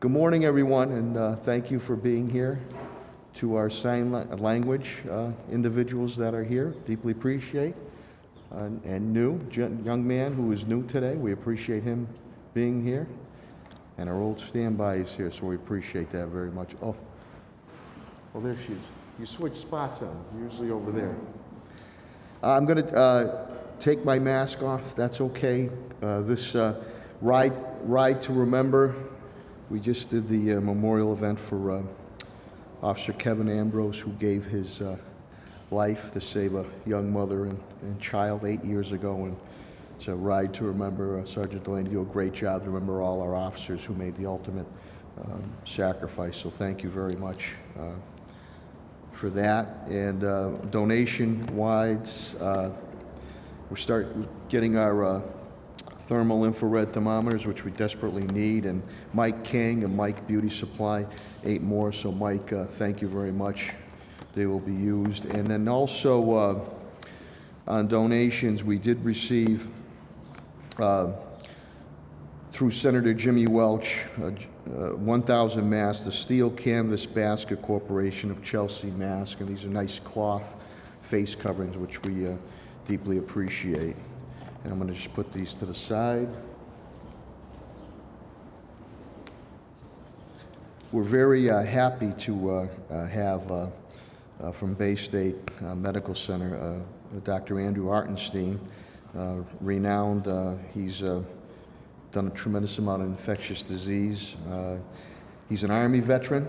Good morning, everyone, and thank you for being here. To our sign language individuals that are here, deeply appreciate. And young man who is new today, we appreciate him being here. And our old standby is here, so we appreciate that very much. Oh, well, there she is. You switch spots on, usually over there. I'm going to take my mask off. That's okay. This ride to remember. We just did the memorial event for Officer Kevin Ambrose, who gave his life to save a young mother and child 8 years ago. And it's a ride to remember. Sergeant Delaney did a great job to remember all our officers who made the ultimate sacrifice. So thank you very much for that. And donation-wise, we're starting getting our thermal infrared thermometers, which we desperately need, and Mike King and Mike Beauty Supply, 8 more. So Mike, thank you very much. They will be used. And then also on donations, we did receive through Senator Jimmy Welch 1,000 masks, the Steel Canvas Basket Corporation of Chelsea, Mass. And these are nice cloth face coverings, which we deeply appreciate. And I'm going to just put these to the side. We're very happy to have from Bay State Medical Center Dr. Andrew Hartenstein, renowned. He's done a tremendous amount of infectious disease. He's an Army veteran,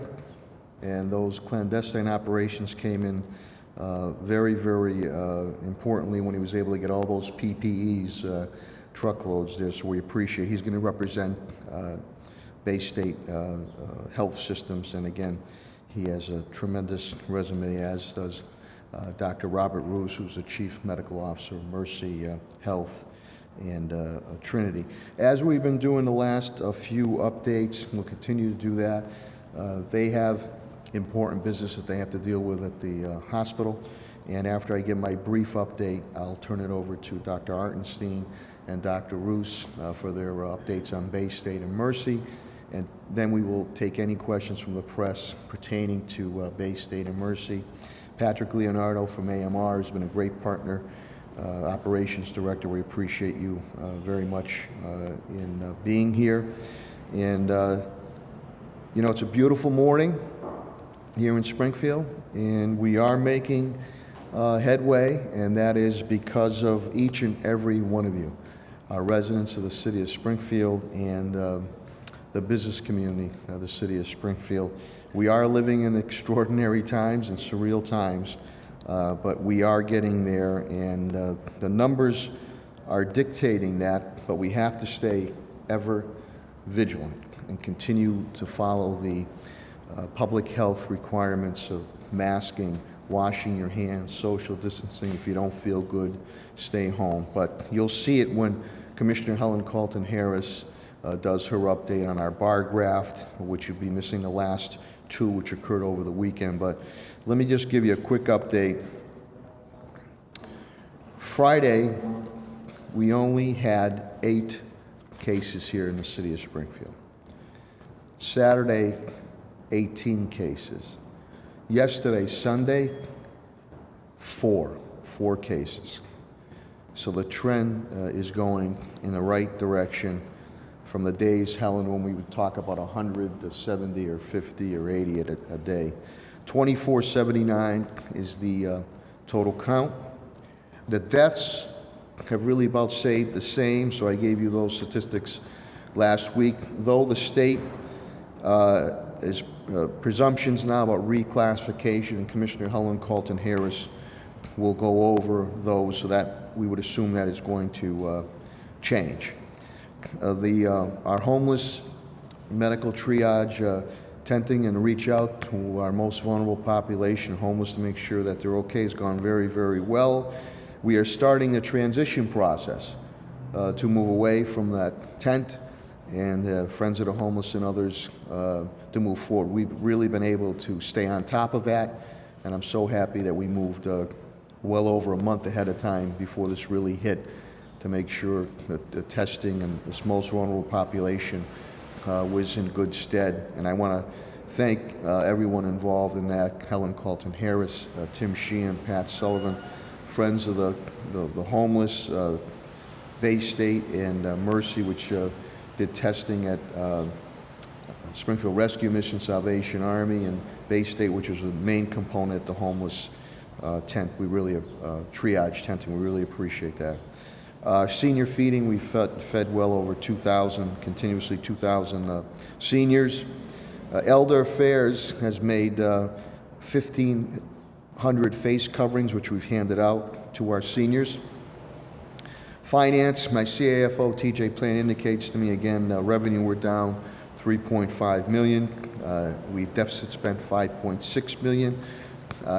and those clandestine operations came in very, very importantly when he was able to get all those PPEs, truckloads there, so we appreciate. He's going to represent Bay State Health Systems, and again, he has a tremendous resume, as does Dr. Robert Roos, who's the Chief Medical Officer of Mercy Health and Trinity. As we've been doing the last few updates, we'll continue to do that. They have important business that they have to deal with at the hospital. And after I give my brief update, I'll turn it over to Dr. Hartenstein and Dr. Roos for their updates on Bay State and Mercy. And then we will take any questions from the press pertaining to Bay State and Mercy. Patrick Leonardo from AMR has been a great partner, operations director. We appreciate you very much in being here. And, you know, it's a beautiful morning here in Springfield, and we are making headway, and that is because of each and every one of you, our residents of the city of Springfield and the business community of the city of Springfield. We are living in extraordinary times and surreal times, but we are getting there, and the numbers are dictating that, but we have to stay ever vigilant and continue to follow the public health requirements of masking, washing your hands, social distancing. If you don't feel good, stay home. But you'll see it when Commissioner Helen Carlton Harris does her update on our bar graft, which you'll be missing the last 2, which occurred over the weekend. But let me just give you a quick update. Friday, we only had 8 cases here in the city of Springfield. Saturday, 18 cases. Yesterday, Sunday, 4 cases. So the trend is going in the right direction from the days, Helen, when we would talk about 100 to 70 or 50 or 80 a day. 2479 is the total count. The deaths have really about stayed the same, so I gave you those statistics last week, though the state is presumptions now about reclassification, and Commissioner Helen Carlton Harris will go over those, so that we would assume that is going to change. Our homeless medical triage tenting and reach out to our most vulnerable population, homeless, to make sure that they're okay, has gone very, very well. We are starting the transition process to move away from that tent, and Friends of the Homeless and others to move forward. We've really been able to stay on top of that, and I'm so happy that we moved well over a month ahead of time before this really hit, to make sure that the testing and this most vulnerable population was in good stead. And I want to thank everyone involved in that: Helen, Carlton, Harris, Tim Sheehan, Pat Sullivan, Friends of the Homeless, Bay State, and Mercy, which did testing at Springfield Rescue Mission, Salvation Army, and Bay State, which was the main component at the homeless tent. We really triage tent, and we really appreciate that. Senior feeding, we fed well over 2,000, continuously 2,000 seniors. Elder Affairs has made 1,500 face coverings, which we've handed out to our seniors. Finance, my CAFO, TJ Plan, indicates to me again, revenue, we're down $3.5 million. We've deficit spent $5.6 million.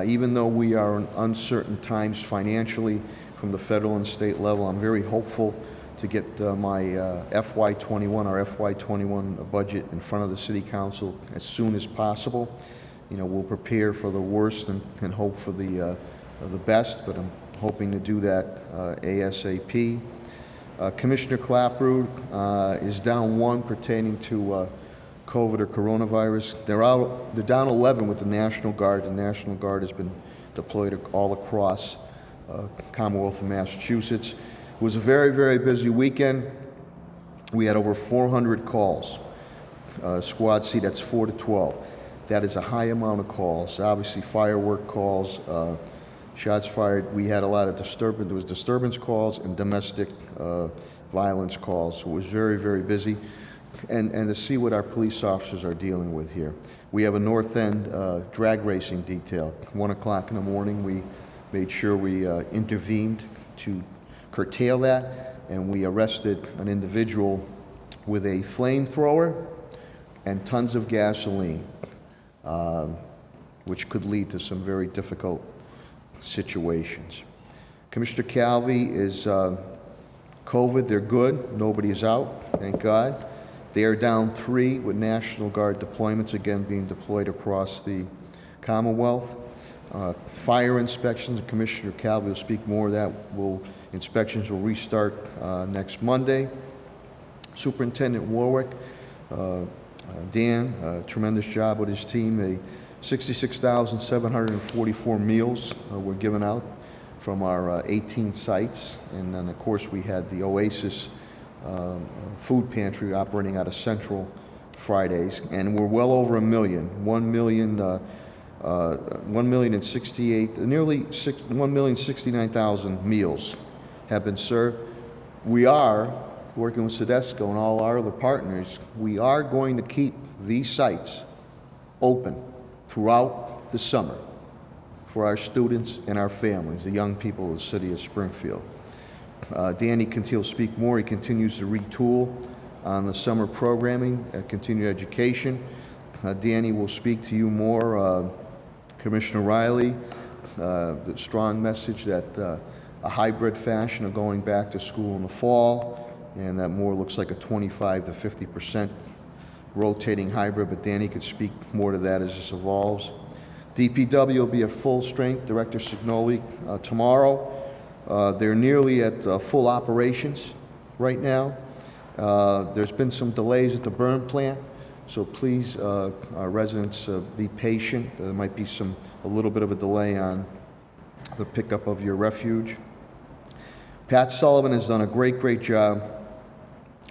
Even though we are in uncertain times financially from the federal and state level, I'm very hopeful to get my FY21, our FY21 budget in front of the City Council as soon as possible. You know, we'll prepare for the worst and hope for the best, but I'm hoping to do that ASAP. Commissioner Clapperud is down 1 pertaining to COVID or coronavirus. They're down 11 with the National Guard. The National Guard has been deployed all across Commonwealth of Massachusetts. It was a very, very busy weekend. We had over 400 calls. Squad C, that's 4 to 12. That is a high amount of calls. Obviously, firework calls, shots fired. We had a lot of disturbance. There was disturbance calls and domestic violence calls. So it was very, very busy. And to see what our police officers are dealing with here. We have a North End drag racing detail. 1 o'clock in the morning, we made sure we intervened to curtail that, and we arrested an individual with a flamethrower and tons of gasoline, which could lead to some very difficult situations. Commissioner Calvi is COVID. They're good. Nobody is out, thank God. They are down 3 with National Guard deployments, again being deployed across the Commonwealth. Fire inspections, Commissioner Calvi will speak more of that. Inspections will restart next Monday. Superintendent Warwick, Dan, tremendous job with his team. 66,744 meals were given out from our 18 sites. And then, of course, we had the Oasis food pantry operating out of Central Fridays. And we're well over 1 million. 1,069,000 meals have been served. We are working with Sedesco and all our other partners. We are going to keep these sites open throughout the summer for our students and our families, the young people of the city of Springfield. Danny will speak more. He continues to retool on the summer programming, continued education. Danny will speak to you more. Commissioner Riley, the strong message that a hybrid fashion of going back to school in the fall, and that more looks like a 25 to 50% rotating hybrid, but Danny could speak more to that as this evolves. DPW will be at full strength, Director Signoli tomorrow. They're nearly at full operations right now. There's been some delays at the burn plant, so please, our residents, be patient. There might be a little bit of a delay on the pickup of your refuge. Pat Sullivan has done a great job,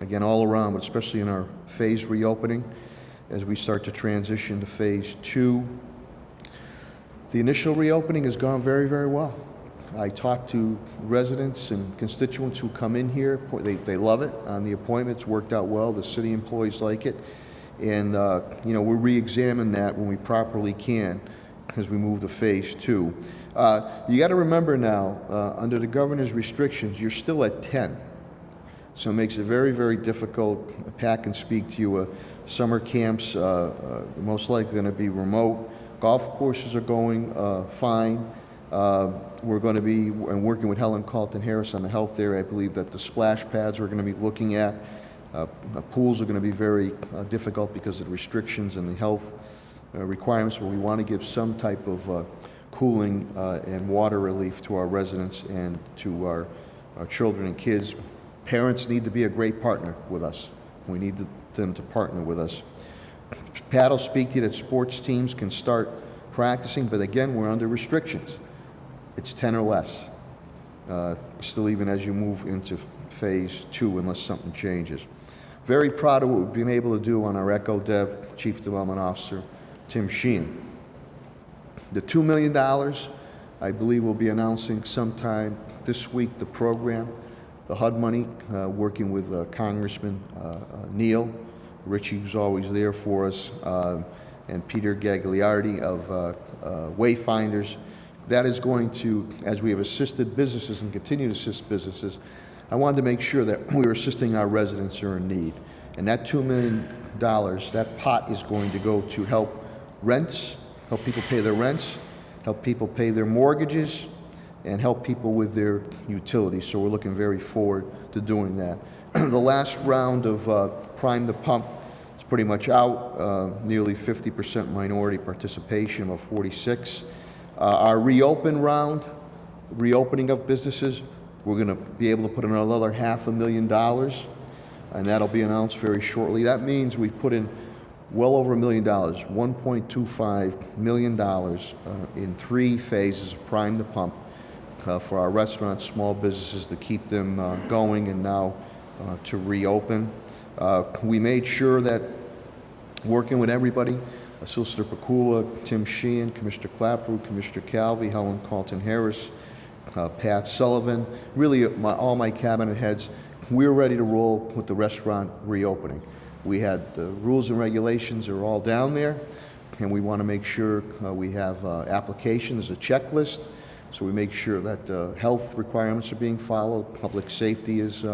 again, all around, but especially in our phase reopening as we start to transition to phase 2. The initial reopening has gone very well. I talked to residents and constituents who come in here. They love it. On the appointments, worked out well. The city employees like it. And, we'll re-examine that when we properly can as we move to phase 2. You got to remember now, under the governor's restrictions, you're still at 10. So it makes it very difficult. Pat can speak to you. Summer camps most likely going to be remote. Golf courses are going fine. We're going to be working with Helen, Carlton, Harris on the health area. I believe that the splash pads we're going to be looking at. Pools are going to be very difficult because of the restrictions and the health requirements, but we want to give some type of cooling and water relief to our residents and to our children and kids. Parents need to be a great partner with us. We need them to partner with us. Pat will speak to you that sports teams can start practicing, but again, we're under restrictions. It's 10 or less, still even as you move into phase 2, unless something changes. Very proud of what we've been able to do on our Echo Dev Chief Development Officer, Tim Sheehan. The $2 million, I believe we'll be announcing sometime this week, the program, the HUD money, working with Congressman Neal, Richie, who's always there for us, and Peter Gagliardi of Wayfinders. That is going to, as we have assisted businesses and continue to assist businesses, I wanted to make sure that we were assisting our residents who are in need. And that $2 million, that pot is going to go to help rents, help people pay their rents, help people pay their mortgages, and help people with their utilities. So we're looking very forward to doing that. The last round of Prime the Pump is pretty much out, nearly 50% minority participation of 46. Our reopen round, reopening of businesses, we're going to be able to put in another $500,000, and that'll be announced very shortly. That means we've put in well over $1 million, $1.25 million in 3 phases of Prime the Pump for our restaurants, small businesses, to keep them going, and now to reopen. We made sure that working with everybody, Solicitor Pakula, Tim Sheehan, Commissioner Clapper, Commissioner Calvi, Helen, Carlton Harris, Pat Sullivan, really all my cabinet heads, we're ready to roll with the restaurant reopening. We had the rules and regulations are all down there, and we want to make sure we have applications, a checklist, so we make sure that health requirements are being followed, public safety is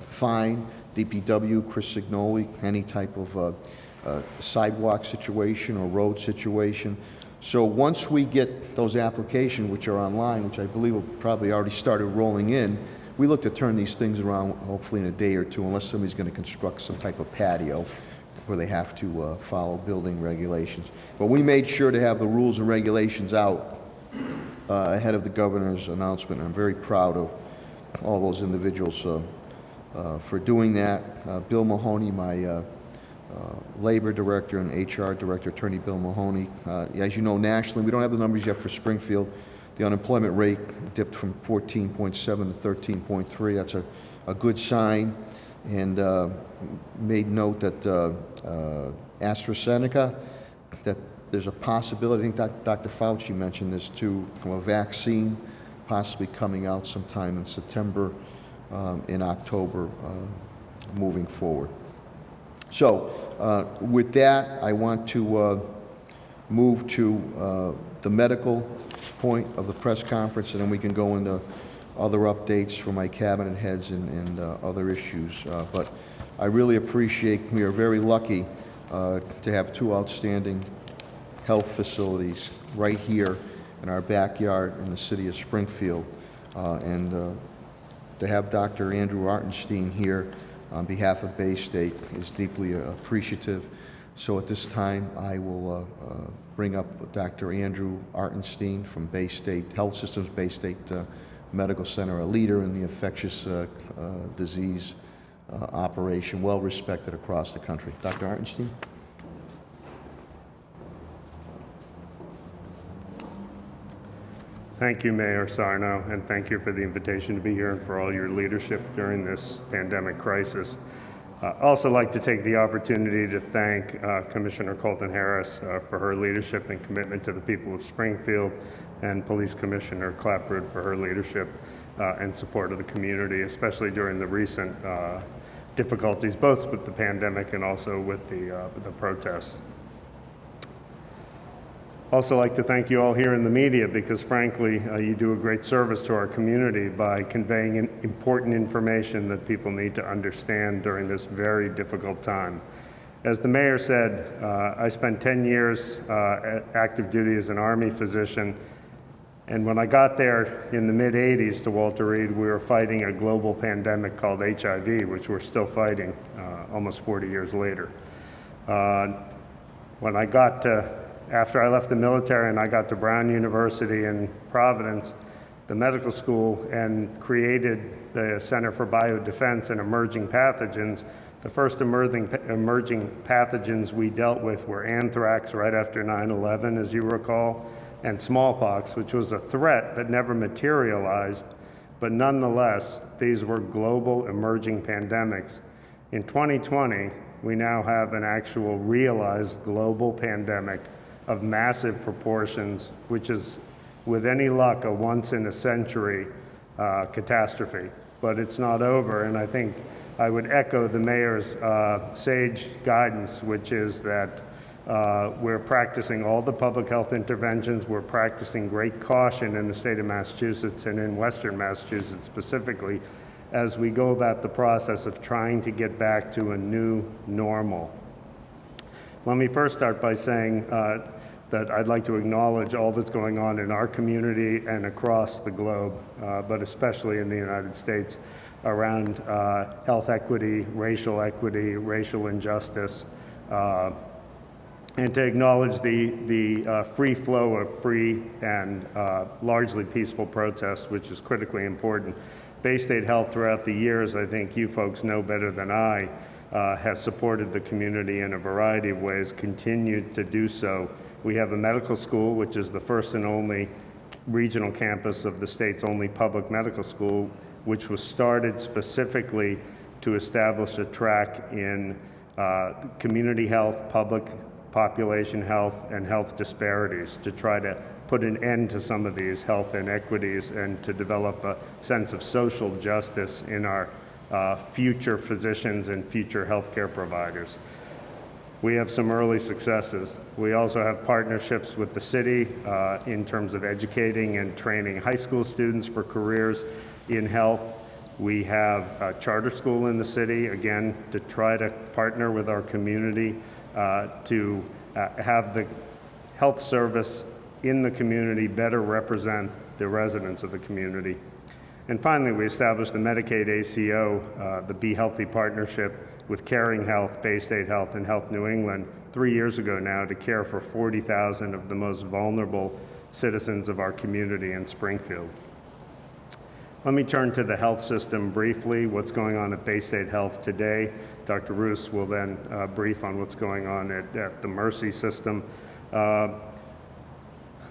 fine, DPW, Chris Signoli, any type of sidewalk situation or road situation. So once we get those applications, which are online, which I believe will probably already started rolling in, we look to turn these things around hopefully in a day or two, unless somebody's going to construct some type of patio where they have to follow building regulations. But we made sure to have the rules and regulations out ahead of the governor's announcement. I'm very proud of all those individuals for doing that. Bill Mahoney, my Labor Director and HR Director, Attorney Bill Mahoney. As you know, nationally, we don't have the numbers yet for Springfield. The unemployment rate dipped from 14.7 to 13.3. That's a good sign. And made note that AstraZeneca, that there's a possibility, I think Dr. Fauci mentioned this too, from a vaccine possibly coming out sometime in September, in October, moving forward. So with that, I want to move to the medical point of the press conference, and then we can go into other updates from my cabinet heads and other issues. But I really appreciate, we are very lucky to have 2 outstanding health facilities right here in our backyard in the city of Springfield. And to have Dr. Andrew Hartenstein here on behalf of Bay State is deeply appreciative. So at this time, I will bring up Dr. Andrew Hartenstein from Bay State Health Systems, Bay State Medical Center, a leader in the infectious disease operation, well respected across the country. Dr. Hartenstein? Thank you, Mayor Sarno, and thank you for the invitation to be here and for all your leadership during this pandemic crisis. I'd also like to take the opportunity to thank Commissioner Carlton Harris for her leadership and commitment to the people of Springfield, and Police Commissioner Clapper for her leadership and support of the community, especially during the recent difficulties, both with the pandemic and also with the protests. Also like to thank you all here in the media, because frankly, you do a great service to our community by conveying important information that people need to understand during this very difficult time. As the mayor said, I spent 10 years at active duty as an Army physician, and when I got there in the mid-'80s to Walter Reed, we were fighting a global pandemic called HIV, which we're still fighting almost 40 years later. After I left the military and I got to Brown University in Providence, the medical school, and created the Center for Biodefense and Emerging Pathogens, The first emerging pathogens we dealt with were anthrax right after 9/11, as you recall, and smallpox, which was a threat that never materialized, but nonetheless, these were global emerging pandemics. In 2020, we now have an actual realized global pandemic of massive proportions, which is, with any luck, a once-in-a-century catastrophe. But it's not over, and I think I would echo the mayor's sage guidance, which is that we're practicing all the public health interventions. We're practicing great caution in the state of Massachusetts and in Western Massachusetts specifically as we go about the process of trying to get back to a new normal. Let me first start by saying that I'd like to acknowledge all that's going on in our community and across the globe, but especially in the United States, around health equity, racial injustice, and to acknowledge the free flow of free and largely peaceful protest, which is critically important. Bay State Health throughout the years, I think you folks know better than I, has supported the community in a variety of ways, continued to do so. We have a medical school, which is the first and only regional campus of the state's only public medical school, which was started specifically to establish a track in community health, public population health, and health disparities to try to put an end to some of these health inequities and to develop a sense of social justice in our future physicians and future healthcare providers. We have some early successes. We also have partnerships with the city in terms of educating and training high school students for careers in health. We have a charter school in the city, again, to try to partner with our community to have the health service in the community better represent the residents of the community. And finally, we established the Medicaid ACO, the Be Healthy partnership with Caring Health, Bay State Health, and Health New England 3 years ago now to care for 40,000 of the most vulnerable citizens of our community in Springfield. Let me turn to the health system briefly, what's going on at Bay State Health today. Dr. Roos will then brief on what's going on at the Mercy system.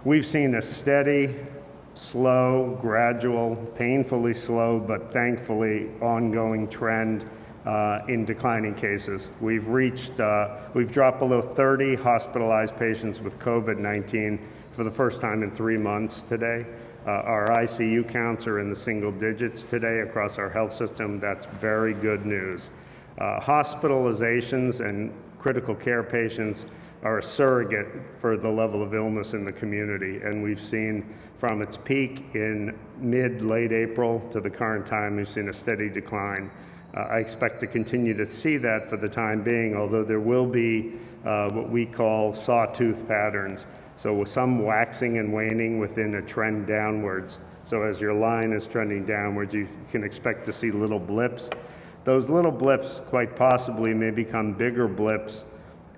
We've seen a steady, slow, gradual, painfully slow, but thankfully ongoing trend in declining cases. We've dropped below 30 hospitalized patients with COVID-19 for the first time in 3 months today. Our ICU counts are in the single digits today across our health system. That's very good news. Hospitalizations and critical care patients are a surrogate for the level of illness in the community, and we've seen from its peak in late April to the current time, we've seen a steady decline. I expect to continue to see that for the time being, although there will be what we call sawtooth patterns. So with some waxing and waning within a trend downwards. So as your line is trending downwards, you can expect to see little blips. Those little blips quite possibly may become bigger blips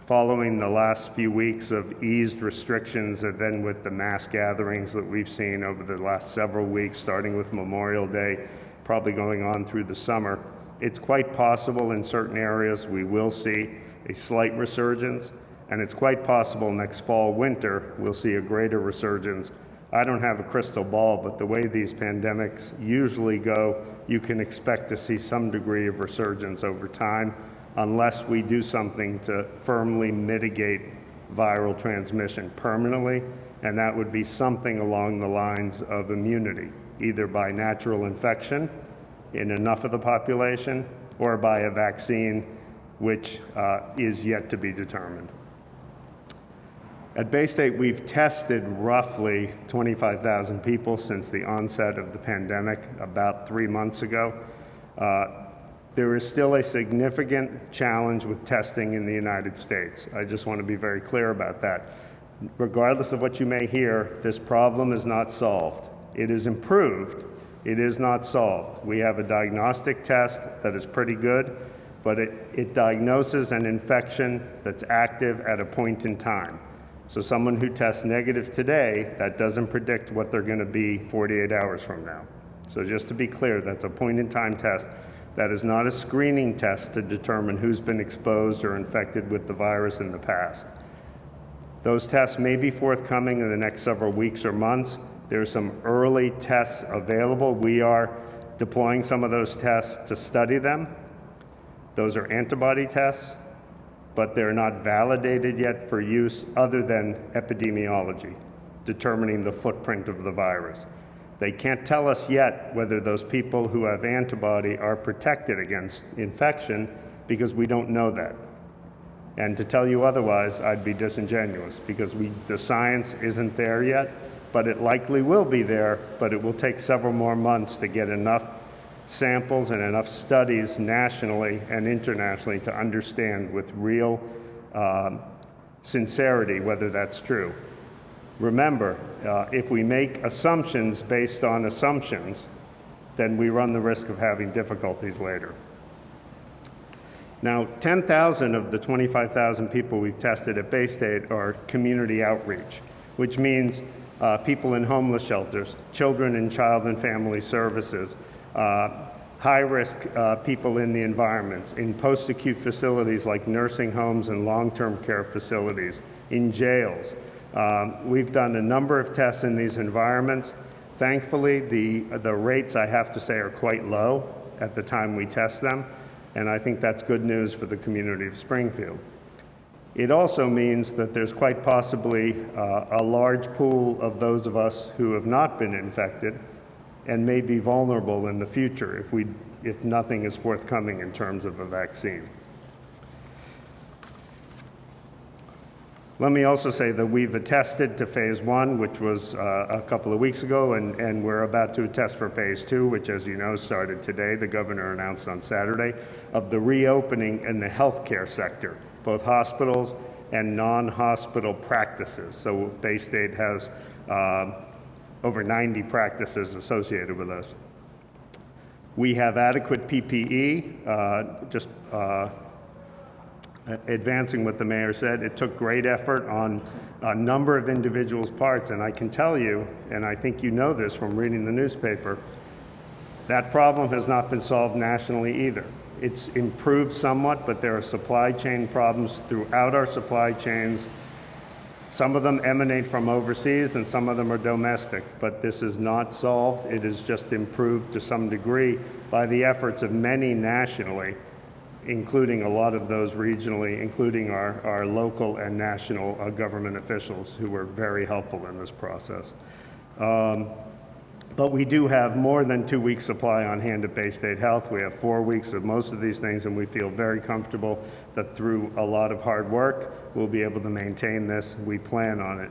following the last few weeks of eased restrictions and then with the mass gatherings that we've seen over the last several weeks, starting with Memorial Day, probably going on through the summer. It's quite possible in certain areas we will see a slight resurgence, and it's quite possible next fall, winter, we'll see a greater resurgence. I don't have a crystal ball, but the way these pandemics usually go, you can expect to see some degree of resurgence over time unless we do something to firmly mitigate viral transmission permanently, and that would be something along the lines of immunity, either by natural infection in enough of the population or by a vaccine, which is yet to be determined. At Bay State, we've tested roughly 25,000 people since the onset of the pandemic about 3 months ago. There is still a significant challenge with testing in the United States. I just want to be very clear about that. Regardless of what you may hear, this problem is not solved. It is improved. It is not solved. We have a diagnostic test that is pretty good, but it diagnoses an infection that's active at a point in time. So someone who tests negative today, that doesn't predict what they're going to be 48 hours from now. So just to be clear, that's a point-in-time test. That is not a screening test to determine who's been exposed or infected with the virus in the past. Those tests may be forthcoming in the next several weeks or months. There are some early tests available. We are deploying some of those tests to study them. Those are antibody tests, but they're not validated yet for use other than epidemiology, determining the footprint of the virus. They can't tell us yet whether those people who have antibody are protected against infection because we don't know that. And to tell you otherwise, I'd be disingenuous because the science isn't there yet, but it likely will be there, but it will take several more months to get enough samples and enough studies nationally and internationally to understand with real sincerity whether that's true. Remember, if we make assumptions based on assumptions, then we run the risk of having difficulties later. Now, 10,000 of the 25,000 people we've tested at Baystate are community outreach, which means people in homeless shelters, children in child and family services, high-risk people in the environments, in post-acute facilities like nursing homes and long-term care facilities, in jails. We've done a number of tests in these environments. Thankfully, the rates, I have to say, are quite low at the time we test them, and I think that's good news for the community of Springfield. It also means that there's quite possibly a large pool of those of us who have not been infected and may be vulnerable in the future if nothing is forthcoming in terms of a vaccine. Let me also say that we've attested to phase 1, which was a couple of weeks ago, and we're about to attest for phase 2, which, as you know, started today. The governor announced on Saturday of the reopening in the healthcare sector, both hospitals and non-hospital practices. So Baystate has over 90 practices associated with us. We have adequate PPE, advancing what the mayor said. It took great effort on a number of individuals' parts, and I can tell you, and I think you know this from reading the newspaper, that problem has not been solved nationally either. It's improved somewhat, but there are supply chain problems throughout our supply chains. Some of them emanate from overseas and some of them are domestic, but this is not solved. It is just improved to some degree by the efforts of many nationally, including a lot of those regionally, including our local and national government officials who were very helpful in this process. But we do have more than 2 weeks supply on hand at Baystate Health. We have 4 weeks of most of these things, and we feel very comfortable that through a lot of hard work, we'll be able to maintain this. We plan on it.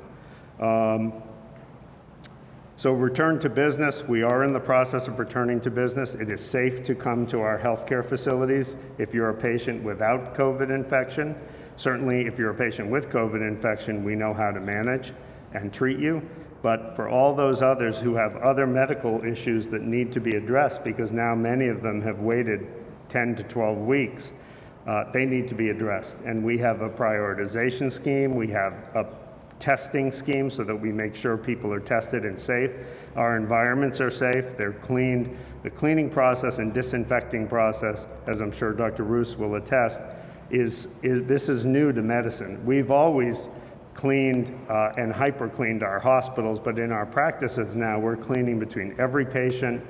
So return to business. We are in the process of returning to business. It is safe to come to our healthcare facilities if you're a patient without COVID infection. Certainly, if you're a patient with COVID infection, we know how to manage and treat you. But for all those others who have other medical issues that need to be addressed, because now many of them have waited 10 to 12 weeks, they need to be addressed. And we have a prioritization scheme. We have a testing scheme so that we make sure people are tested and safe. Our environments are safe. They're cleaned. The cleaning process and disinfecting process, as I'm sure Dr. Roos will attest, this is new to medicine. We've always cleaned and hyper-cleaned our hospitals, but in our practices now, we're cleaning between every patient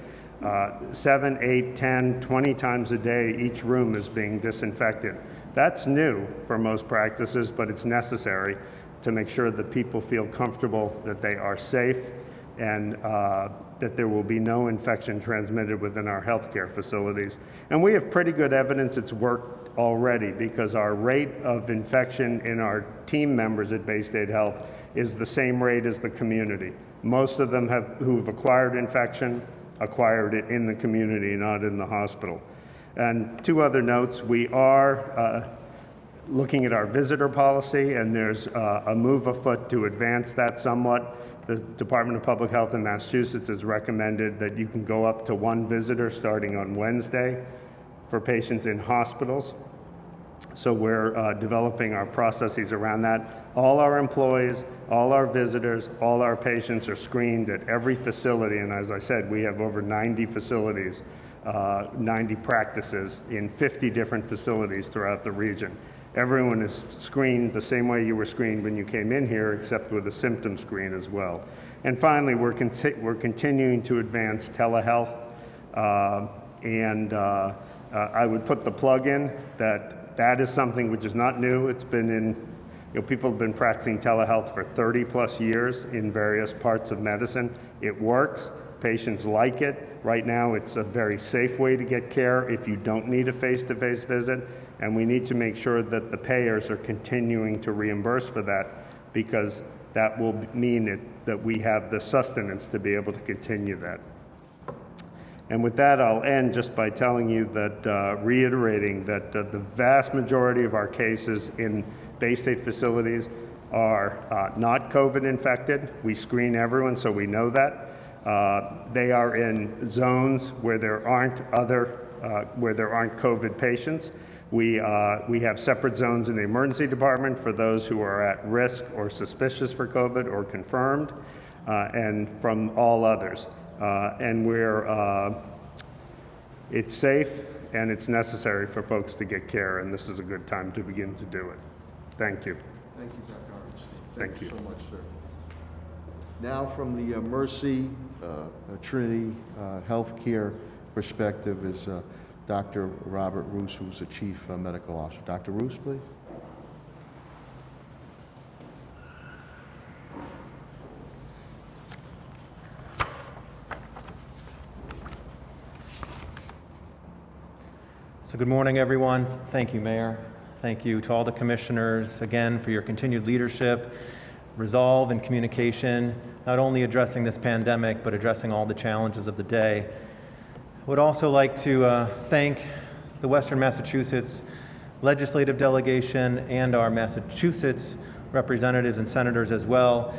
7, 8, 10, 20 times a day. Each room is being disinfected. That's new for most practices, but it's necessary to make sure that people feel comfortable that they are safe and that there will be no infection transmitted within our healthcare facilities. And we have pretty good evidence it's worked already because our rate of infection in our team members at Baystate Health is the same rate as the community. Most of them who've acquired infection acquired it in the community, not in the hospital. And 2 other notes, we are looking at our visitor policy, and there's a move afoot to advance that somewhat. The Department of Public Health in Massachusetts has recommended that you can go up to 1 visitor starting on Wednesday for patients in hospitals. So we're developing our processes around that. All our employees, all our visitors, all our patients are screened at every facility, and as I said, we have over 90 facilities 90 practices in 50 different facilities throughout the region. Everyone is screened the same way you were screened when you came in here, except with a symptom screen as well. And finally, we're continuing to advance telehealth, I would put the plug in that is something which is not new. It's been in, people have been practicing telehealth for 30 plus years in various parts of medicine. It works. Patients like it. Right now, it's a very safe way to get care if you don't need a face-to-face visit, and we need to make sure that the payers are continuing to reimburse for that, because that will mean that we have the sustenance to be able to continue that. And with that, I'll end just by telling you that, reiterating that the vast majority of our cases in Bay State facilities are not COVID infected. We screen everyone, so we know that. They are in zones where there aren't COVID patients. We have separate zones in the emergency department for those who are at risk or suspicious for COVID or confirmed, and from all others. It's safe and it's necessary for folks to get care, and this is a good time to begin to do it. Thank you. Thank you, Dr. Hartenstein. Thank you So much, sir. Now, from the Mercy Trinity Healthcare perspective is Dr. Robert Roos, who's the Chief Medical Officer. Dr. Roos, please. So good morning, everyone. Thank you, Mayor. Thank you to all the commissioners, again, for your continued leadership, resolve, and communication, not only addressing this pandemic, but addressing all the challenges of the day. I would also like to thank the Western Massachusetts legislative delegation and our Massachusetts representatives and senators as well.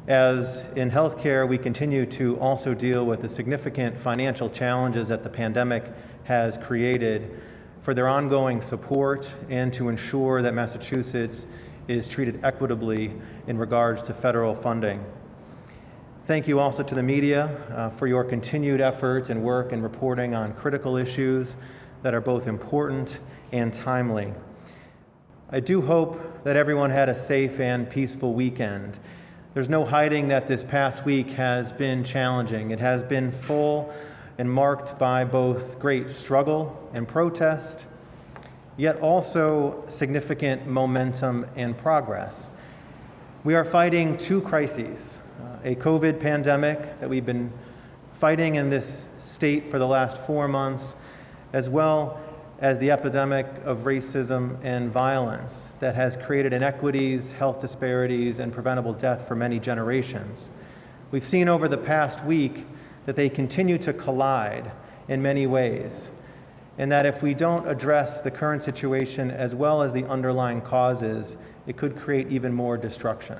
As in healthcare, we continue to also deal with the significant financial challenges that the pandemic has created, for their ongoing support and to ensure that Massachusetts is treated equitably in regards to federal funding. Thank you also to the media for your continued efforts and work in reporting on critical issues that are both important and timely. I do hope that everyone had a safe and peaceful weekend. There's no hiding that this past week has been challenging. It has been full and marked by both great struggle and protest, yet also significant momentum and progress. We are fighting two crises, a COVID pandemic that we've been fighting in this state for the last 4 months, as well as the epidemic of racism and violence that has created inequities, health disparities, and preventable death for many generations. We've seen over the past week that they continue to collide in many ways, and that if we don't address the current situation as well as the underlying causes, it could create even more destruction.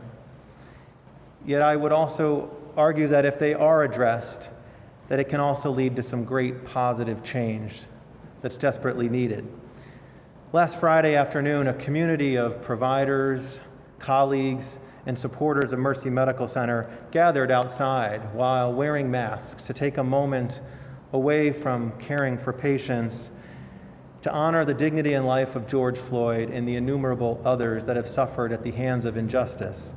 Yet I would also argue that if they are addressed, that it can also lead to some great positive change that's desperately needed. Last Friday afternoon, a community of providers, colleagues, and supporters of Mercy Medical Center gathered outside while wearing masks to take a moment away from caring for patients to honor the dignity and life of George Floyd and the innumerable others that have suffered at the hands of injustice,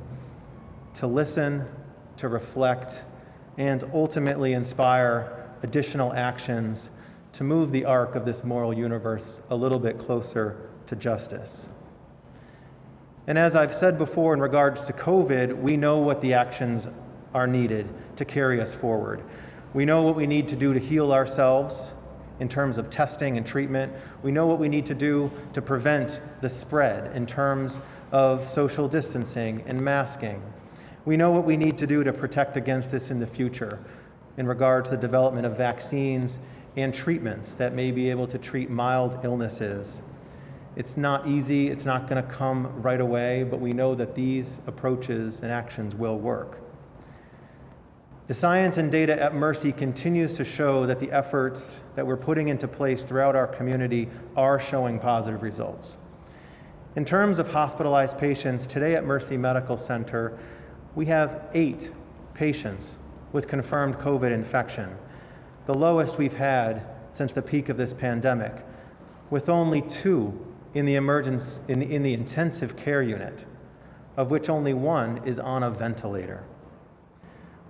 to listen, to reflect, and ultimately inspire additional actions to move the arc of this moral universe a little bit closer to justice. And as I've said before in regards to COVID, we know what the actions are needed to carry us forward. We know what we need to do to heal ourselves in terms of testing and treatment. We know what we need to do to prevent the spread in terms of social distancing and masking. We know what we need to do to protect against this in the future in regards to the development of vaccines and treatments that may be able to treat mild illnesses. It's not easy, it's not going to come right away, but we know that these approaches and actions will work. The science and data at Mercy continues to show that the efforts that we're putting into place throughout our community are showing positive results. In terms of hospitalized patients, today at Mercy Medical Center, we have 8 patients with confirmed COVID infection, the lowest we've had since the peak of this pandemic, with only 2 in the intensive care unit, of which only 1 is on a ventilator.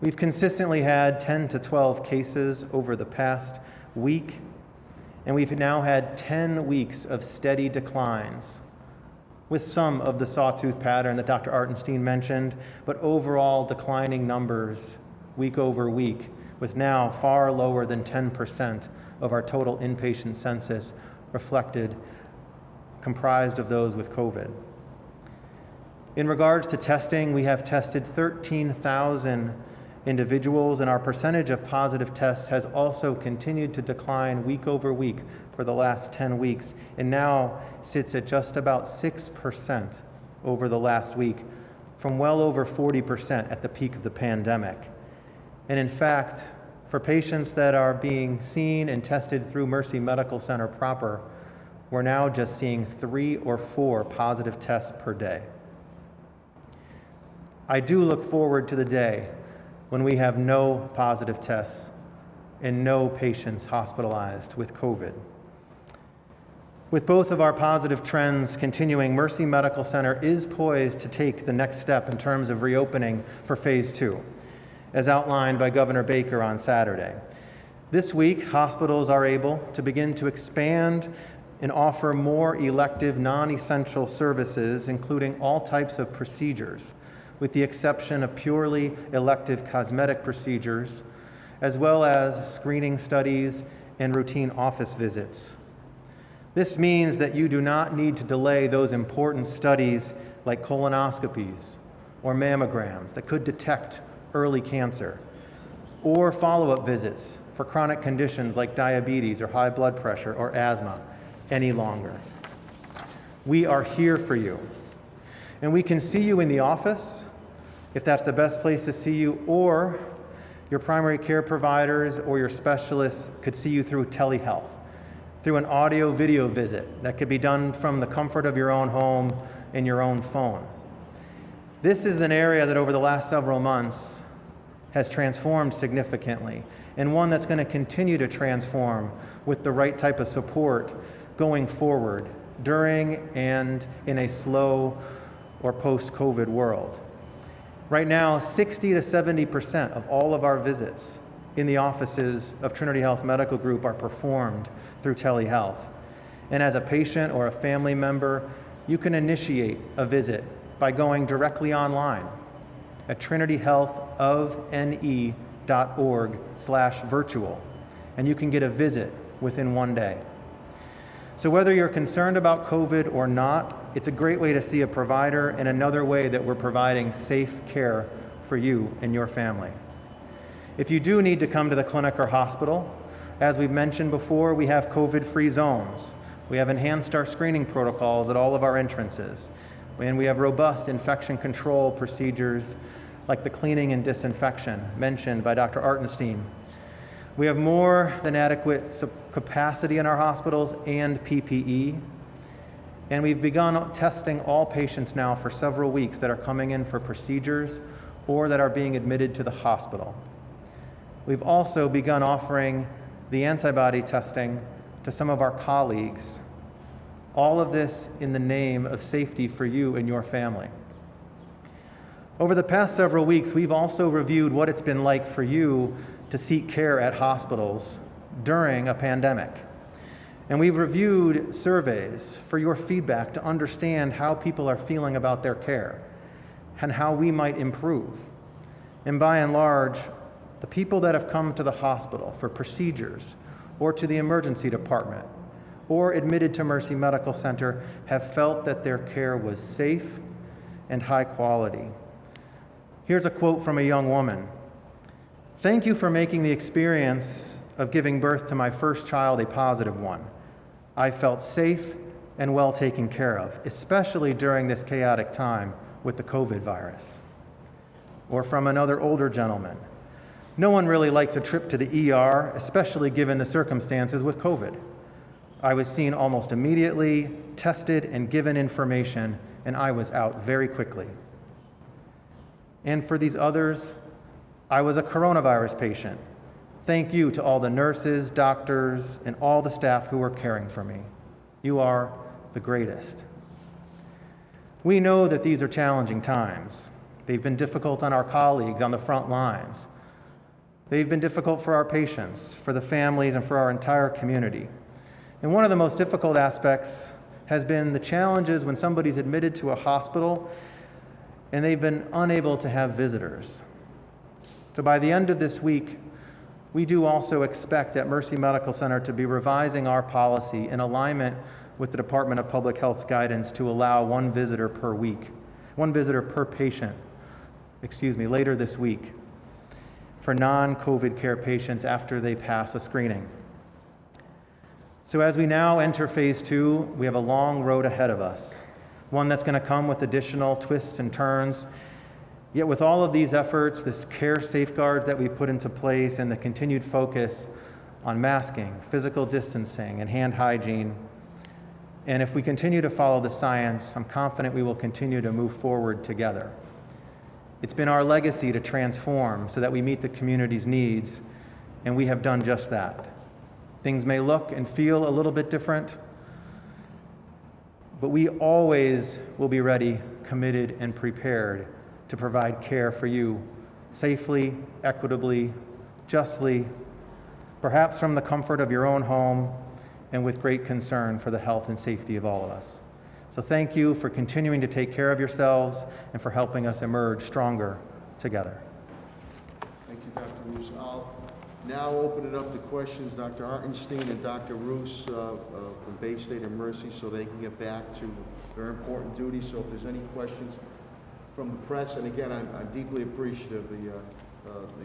We've consistently had 10 to 12 cases over the past week, and we've now had 10 weeks of steady declines, with some of the sawtooth pattern that Dr. Hartenstein mentioned, but overall declining numbers week over week, with now far lower than 10% of our total inpatient census comprised of those with COVID. In regards to testing, we have tested 13,000 individuals, and our percentage of positive tests has also continued to decline week over week for the last 10 weeks, and now sits at just about 6% over the last week, from well over 40% at the peak of the pandemic. And in fact, for patients that are being seen and tested through Mercy Medical Center proper, we're now just seeing 3 or 4 positive tests per day. I do look forward to the day when we have no positive tests and no patients hospitalized with COVID. With both of our positive trends continuing, Mercy Medical Center is poised to take the next step in terms of reopening for phase 2, as outlined by Governor Baker on Saturday. This week, hospitals are able to begin to expand and offer more elective, non-essential services, including all types of procedures, with the exception of purely elective cosmetic procedures, as well as screening studies and routine office visits. This means that you do not need to delay those important studies like colonoscopies or mammograms that could detect early cancer, or follow-up visits for chronic conditions like diabetes or high blood pressure or asthma any longer. We are here for you, and we can see you in the office if that's the best place to see you, or your primary care providers or your specialists could see you through telehealth, through an audio-video visit that could be done from the comfort of your own home and your own phone. This is an area that over the last several months has transformed significantly, and one that's going to continue to transform with the right type of support going forward during and in a slow or post-COVID world. Right now, 60 to 70% of all of our visits in the offices of Trinity Health Medical Group are performed through telehealth. And as a patient or a family member, you can initiate a visit by going directly online at trinityhealthofne.org/virtual, and you can get a visit within 1 day. So whether you're concerned about COVID or not, it's a great way to see a provider and another way that we're providing safe care for you and your family. If you do need to come to the clinic or hospital, as we've mentioned before, we have COVID-free zones. We have enhanced our screening protocols at all of our entrances, and we have robust infection control procedures like the cleaning and disinfection mentioned by Dr. Hartenstein. We have more than adequate capacity in our hospitals and PPE, and we've begun testing all patients now for several weeks that are coming in for procedures or that are being admitted to the hospital. We've also begun offering the antibody testing to some of our colleagues. All of this in the name of safety for you and your family. Over the past several weeks, we've also reviewed what it's been like for you to seek care at hospitals during a pandemic. And we've reviewed surveys for your feedback to understand how people are feeling about their care and how we might improve. And by and large, the people that have come to the hospital for procedures or to the emergency department or admitted to Mercy Medical Center have felt that their care was safe and high quality. Here's a quote from a young woman. "Thank you for making the experience of giving birth to my first child a positive one. I felt safe and well taken care of, especially during this chaotic time with the COVID virus." Or from another older gentleman, "No one really likes a trip to the ER, especially given the circumstances with COVID. I was seen almost immediately, tested, and given information, and I was out very quickly." And for these others, "I was a coronavirus patient. Thank you to all the nurses, doctors, and all the staff who are caring for me. You are the greatest. We know that these are challenging times. They've been difficult on our colleagues on the front lines. They've been difficult for our patients, for the families, and for our entire community. And one of the most difficult aspects has been the challenges when somebody's admitted to a hospital and they've been unable to have visitors. So by the end of this week, we do also expect at Mercy Medical Center to be revising our policy in alignment with the Department of Public Health's guidance to allow one visitor per patient, later this week for non-COVID care patients after they pass a screening. So as we now enter phase 2, we have a long road ahead of us, one that's going to come with additional twists and turns. Yet with all of these efforts, this care safeguard that we've put into place, and the continued focus on masking, physical distancing, and hand hygiene, and if we continue to follow the science, I'm confident we will continue to move forward together. It's been our legacy to transform so that we meet the community's needs, and we have done just that. Things may look and feel a little bit different, but we always will be ready, committed, and prepared to provide care for you safely, equitably, justly, perhaps from the comfort of your own home, and with great concern for the health and safety of all of us. So thank you for continuing to take care of yourselves and for helping us emerge stronger together. Thank you, Dr. Roos. I'll now open it up to questions. Dr. Hartenstein and Dr. Roos from Bay State and Mercy, so they can get back to their important duties. So if there's any questions from the press, and again, I'm deeply appreciative of the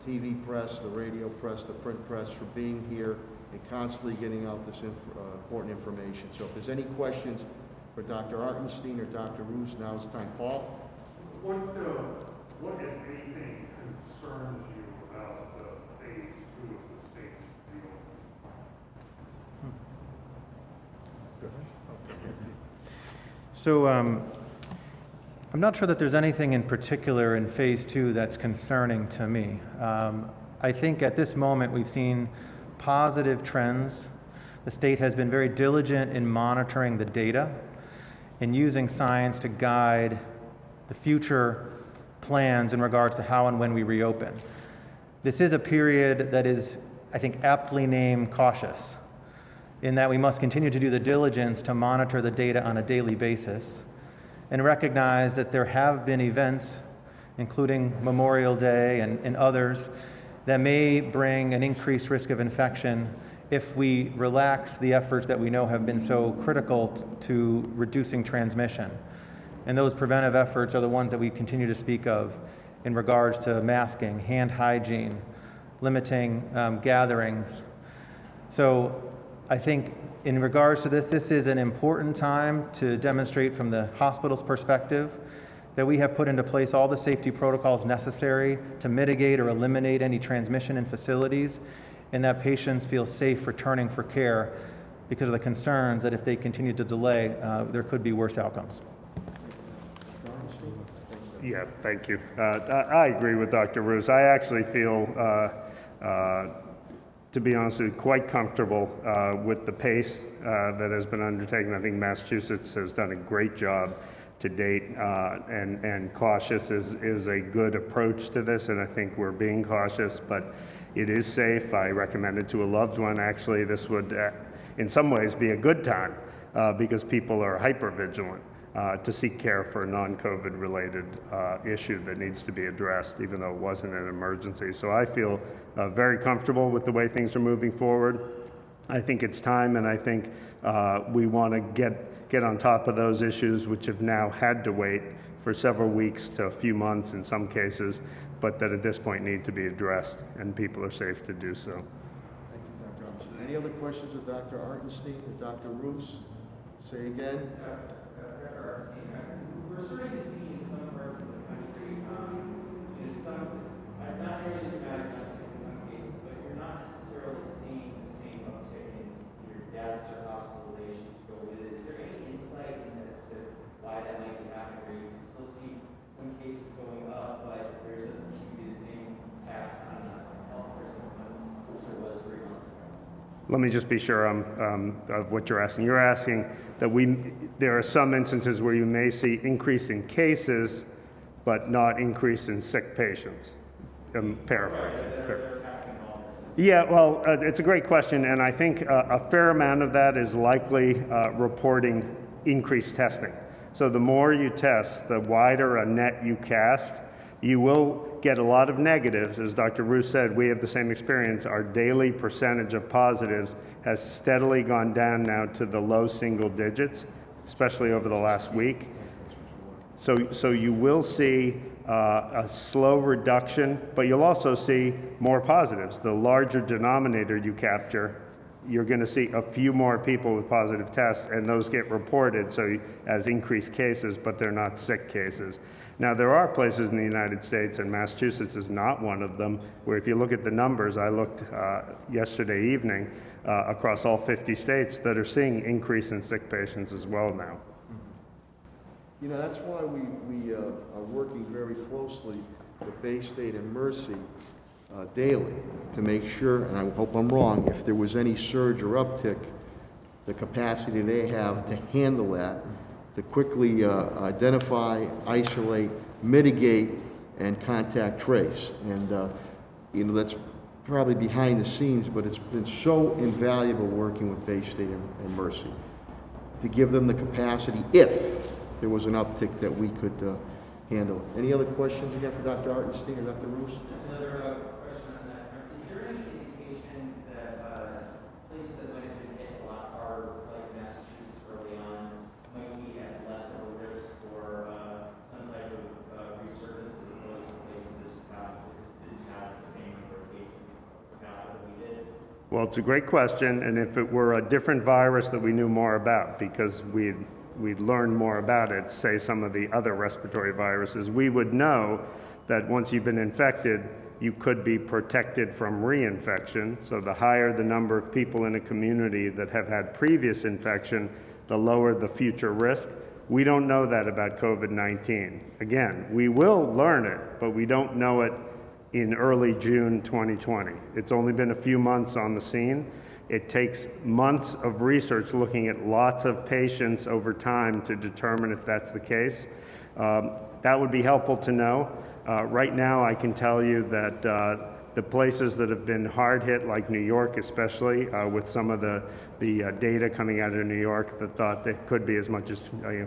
TV press, the radio press, the print press for being here and constantly getting out this important information. So if there's any questions for Dr. Hartenstein or Dr. Roos, now it's time. Paul? What, if anything, concerns you about the phase 2 of the state's field? So I'm not sure that there's anything in particular in phase 2 that's concerning to me. I think at this moment we've seen positive trends. The state has been very diligent in monitoring the data and using science to guide the future plans in regards to how and when we reopen. This is a period that is, I think, aptly named cautious, in that we must continue to do the diligence to monitor the data on a daily basis and recognize that there have been events, including Memorial Day and others, that may bring an increased risk of infection if we relax the efforts that we know have been so critical to reducing transmission. And those preventive efforts are the ones that we continue to speak of in regards to masking, hand hygiene, limiting gatherings. So I think in regards to this is an important time to demonstrate from the hospital's perspective that we have put into place all the safety protocols necessary to mitigate or eliminate any transmission in facilities, and that patients feel safe returning for care because of the concerns that if they continue to delay, there could be worse outcomes. Yeah, thank you. I agree with Dr. Roos. I actually feel, to be honest with you, quite comfortable with the pace that has been undertaken. I think Massachusetts has done a great job to date, and cautious is a good approach to this, and I think we're being cautious, but it is safe. I recommend it to a loved one. Actually, this would, in some ways, be a good time because people are hyper-vigilant to seek care for a non-COVID related issue that needs to be addressed, even though it wasn't an emergency. So I feel very comfortable with the way things are moving forward. I think it's time, and I think we want to get on top of those issues which have now had to wait for several weeks to a few months in some cases, but that at this point need to be addressed, and people are safe to do so. Thank you, Dr. Hartenstein. Any other questions of Dr. Hartenstein or Dr. Roos? Say again. Dr. Hartenstein, we're starting to see in some parts of the country, not nearly as dramatic uptick in some cases, but you're not necessarily seeing the same uptick in your deaths or hospitalizations to go with it. Is there any insight in as to why that might be happening, where you can still see some cases going up, but there doesn't seem to be the same tax on the healthcare system Let me just be sure of what you're asking. You're asking that there are some instances where you may see increase in cases, but not increase in sick patients. I'm paraphrasing. Yeah, well, it's a great question, and I think a fair amount of that is likely reporting increased testing. So the more you test, the wider a net you cast. You will get a lot of negatives. As Dr. Roos said, we have the same experience. Our daily percentage of positives has steadily gone down now to the low single digits, especially over the last week. So you will see a slow reduction, but you'll also see more positives. The larger denominator you capture, you're going to see a few more people with positive tests, and those get reported as increased cases, but they're not sick cases. Now, there are places in the United States, and Massachusetts is not one of them, where if you look at the numbers, I looked yesterday evening across all 50 states that are seeing increase in sick patients as well now. You know, that's why we are working very closely with Bay State and Mercy daily to make sure, and I hope I'm wrong, if there was any surge or uptick, the capacity they have to handle that, to quickly identify, isolate, mitigate, and contact trace. And you know, that's probably behind the scenes, but it's been so invaluable working with Bay State and Mercy to give them the capacity if there was an uptick that we could handle. Any other questions again for Dr. Hartenstein or Dr. Roos? Another question on that front. Is there any indication that places that might have been hit a lot harder, like Massachusetts early on, might be at less of a risk for some type of resurgence as opposed to places that just didn't have the same number of cases per capita that we did? Well, it's a great question, and if it were a different virus that we knew more about, because we'd learned more about it, say some of the other respiratory viruses, we would know that once you've been infected, you could be protected from reinfection. So the higher the number of people in a community that have had previous infection, the lower the future risk. We don't know that about COVID-19. Again, we will learn it, but we don't know it in early June 2020. It's only been a few months on the scene. It takes months of research looking at lots of patients over time to determine if that's the case. That would be helpful to know. Right now, I can tell you that the places that have been hard hit, like New York especially, with some of the data coming out of New York that thought that could be as much as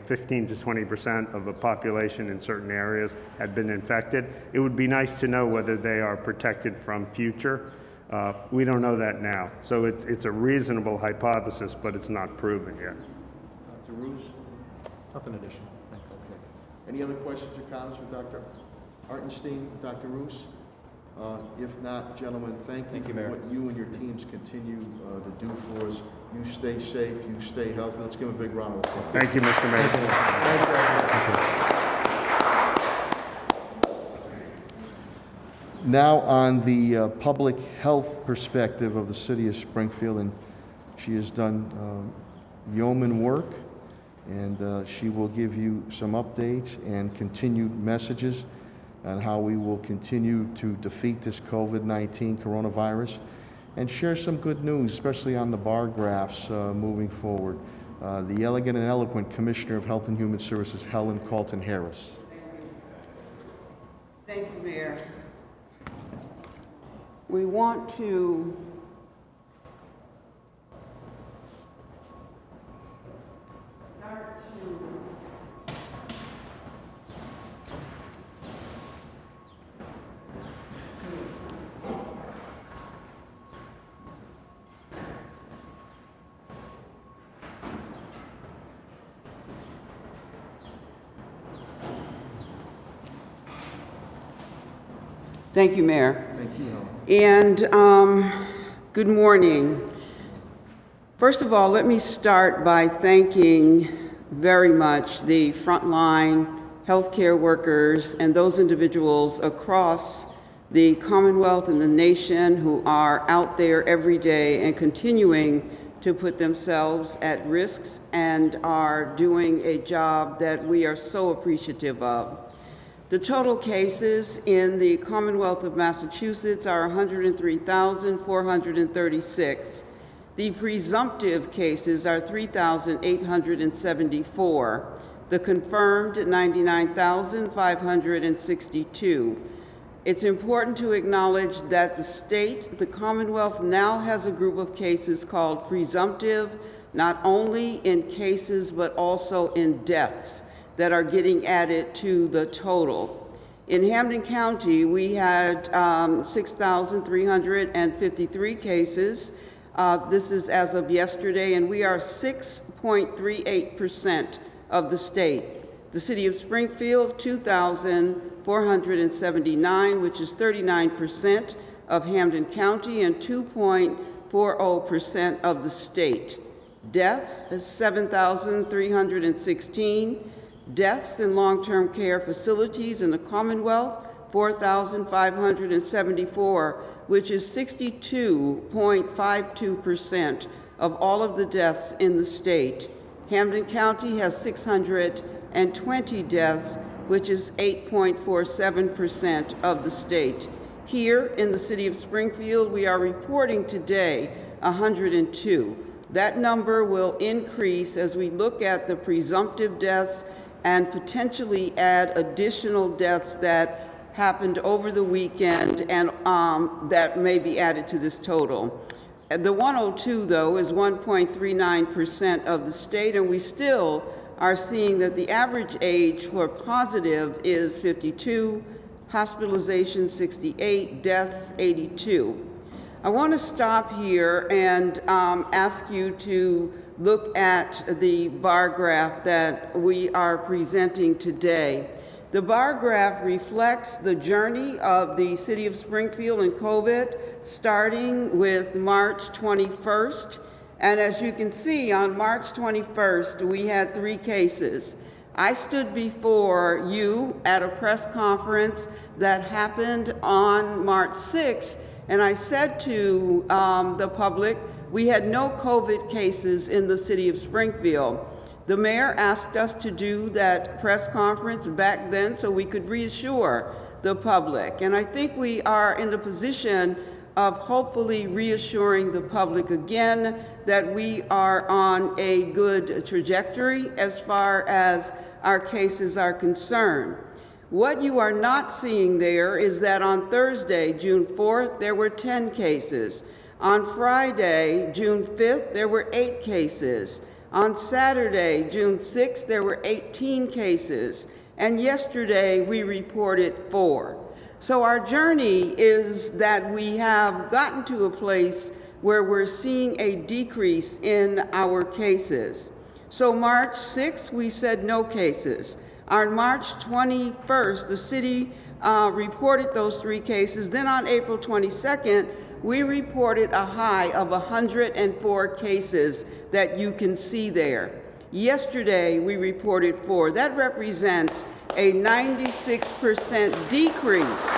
15 to 20% of the population in certain areas had been infected. It would be nice to know whether they are protected from future. We don't know that now. So it's a reasonable hypothesis, but it's not proven yet. Dr. Roos? Nothing additional. Thanks. Okay. Any other questions or comments for Dr. Hartenstein, Dr. Roos? If not, gentlemen, thank you for Mayor. what you and your teams continue to do for us. You stay safe, you stay healthy. Let's give them a big round of applause. Thank you, Mr. Mayor. Now on the public health perspective of the city of Springfield, and she has done yeoman work, and she will give you some updates and continued messages on how we will continue to defeat this COVID-19 coronavirus and share some good news, especially on the bar graphs moving forward. The elegant and eloquent Commissioner of Health and Human Services, Helen Carlton Harris. Thank you, Mayor. We want to start to Thank you, Mayor. Thank you, Helen. And good morning. First of all, let me start by thanking very much the frontline healthcare workers and those individuals across the Commonwealth and the nation who are out there every day and continuing to put themselves at risks and are doing a job that we are so appreciative of. The total cases in the Commonwealth of Massachusetts are 103,436. The presumptive cases are 3,874. The confirmed, 99,562. It's important to acknowledge that the Commonwealth now has a group of cases called presumptive, not only in cases but also in deaths that are getting added to the total. In Hampden County, we had 6,353 cases. This is as of yesterday, and we are 6.38% of the state. The city of Springfield, 2,479, which is 39% of Hampden County and 2.40% of the state. Deaths is 7,316. Deaths in long-term care facilities in the Commonwealth, 4,574, which is 62.52% of all of the deaths in the state. Hampden County has 620 deaths, which is 8.47% of the state. Here in the city of Springfield, we are reporting today 102. That number will increase as we look at the presumptive deaths and potentially add additional deaths that happened over the weekend and that may be added to this total. The 102, though, is 1.39% of the state, and we still are seeing that the average age for positive is 52, hospitalization 68, deaths 82. I want to stop here and ask you to look at the bar graph that we are presenting today. The bar graph reflects the journey of the city of Springfield and COVID, starting with March 21st. And as you can see, on March 21st, we had 3 cases. I stood before you at a press conference that happened on March 6th, and I said to the public, we had no COVID cases in the city of Springfield. The mayor asked us to do that press conference back then so we could reassure the public. And I think we are in the position of hopefully reassuring the public again that we are on a good trajectory as far as our cases are concerned. What you are not seeing there is that on Thursday, June 4th, there were 10 cases. On Friday, June 5th, there were 8 cases. On Saturday, June 6th, there were 18 cases. And yesterday, we reported 4. So our journey is that we have gotten to a place where we're seeing a decrease in our cases. So March 6th, we said no cases. On March 21st, the city reported those 3 cases. Then on April 22nd, we reported a high of 104 cases that you can see there. Yesterday, we reported 4. That represents a 96% decrease.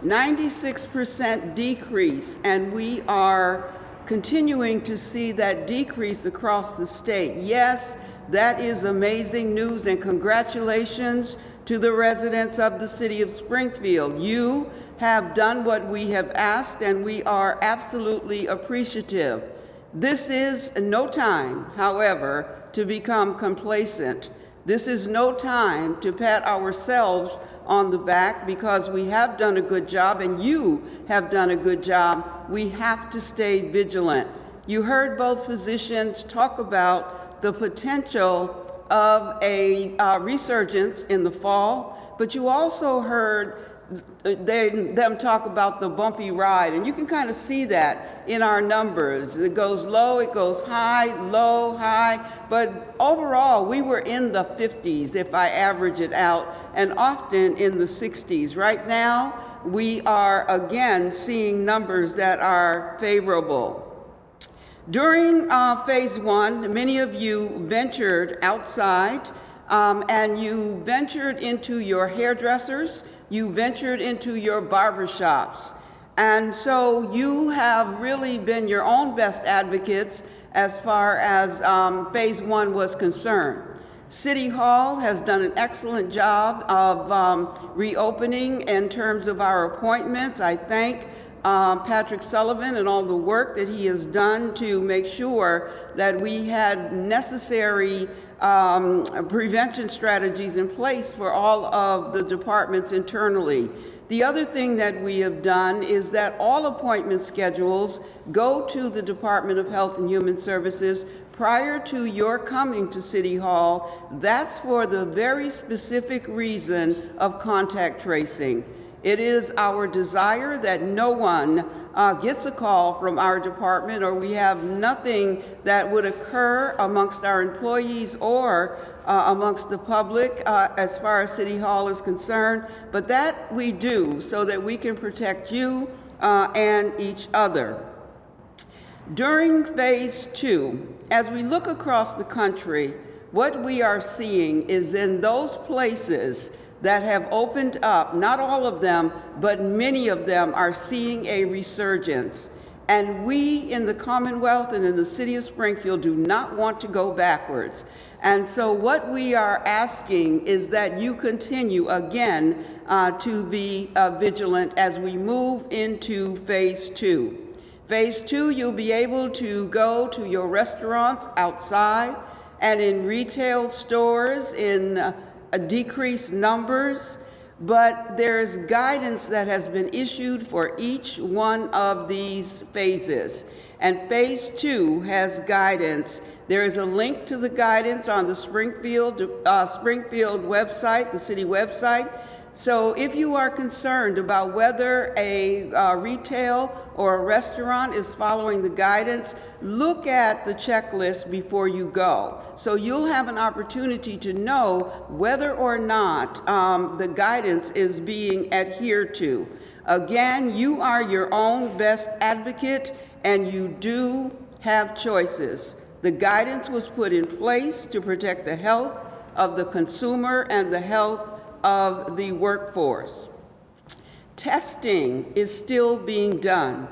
96% decrease, and we are continuing to see that decrease across the state. Yes, that is amazing news, and congratulations to the residents of the city of Springfield. You have done what we have asked, and we are absolutely appreciative. This is no time, however, to become complacent. This is no time to pat ourselves on the back because we have done a good job and you have done a good job. We have to stay vigilant. You heard both physicians talk about the potential of a resurgence in the fall, but you also heard them talk about the bumpy ride, and you can kind of see that in our numbers. It goes low, it goes high, low, high, but overall we were in the 50s if I average it out, and often in the 60s. Right now we are again seeing numbers that are favorable. During phase 1, many of you ventured outside and you ventured into your hairdressers, you ventured into your barbershops. And so you have really been your own best advocates as far as phase 1 was concerned. City Hall has done an excellent job of reopening in terms of our appointments. I thank Patrick Sullivan and all the work that he has done to make sure that we had necessary prevention strategies in place for all of the departments internally. The other thing that we have done is that all appointment schedules go to the Department of Health and Human Services prior to your coming to City Hall. That's for the very specific reason of contact tracing. It is our desire that no one gets a call from our department, or we have nothing that would occur amongst our employees or amongst the public as far as City Hall is concerned, but that we do so that we can protect you and each other. During phase 2, as we look across the country, what we are seeing is in those places that have opened up, not all of them, but many of them are seeing a resurgence. And we in the Commonwealth and in the city of Springfield do not want to go backwards. And so what we are asking is that you continue again to be vigilant as we move into phase 2. Phase 2, you'll be able to go to your restaurants outside and in retail stores in decreased numbers, but there's guidance that has been issued for each one of these phases. And phase 2 has guidance. There is a link to the guidance on the Springfield website, the city website. So if you are concerned about whether a retail or a restaurant is following the guidance, look at the checklist before you go. So you'll have an opportunity to know whether or not the guidance is being adhered to. Again, you are your own best advocate and you do have choices. The guidance was put in place to protect the health of the consumer and the health of the workforce. Testing is still being done,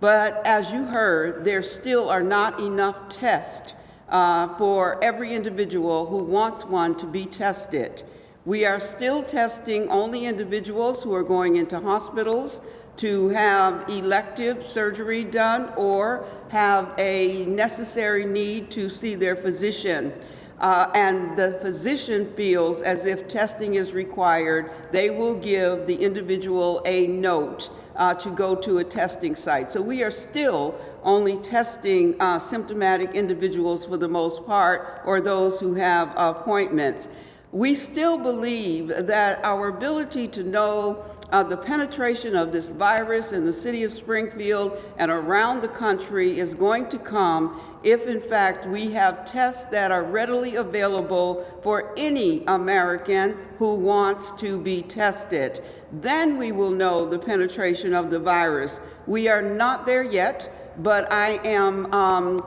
but as you heard, there still are not enough tests for every individual who wants one to be tested. We are still testing only individuals who are going into hospitals to have elective surgery done or have a necessary need to see their physician. And the physician feels as if testing is required, they will give the individual a note to go to a testing site. So we are still only testing symptomatic individuals for the most part, or those who have appointments. We still believe that our ability to know the penetration of this virus in the city of Springfield and around the country is going to come if, in fact, we have tests that are readily available for any American who wants to be tested. Then we will know the penetration of the virus. We are not there yet, but I am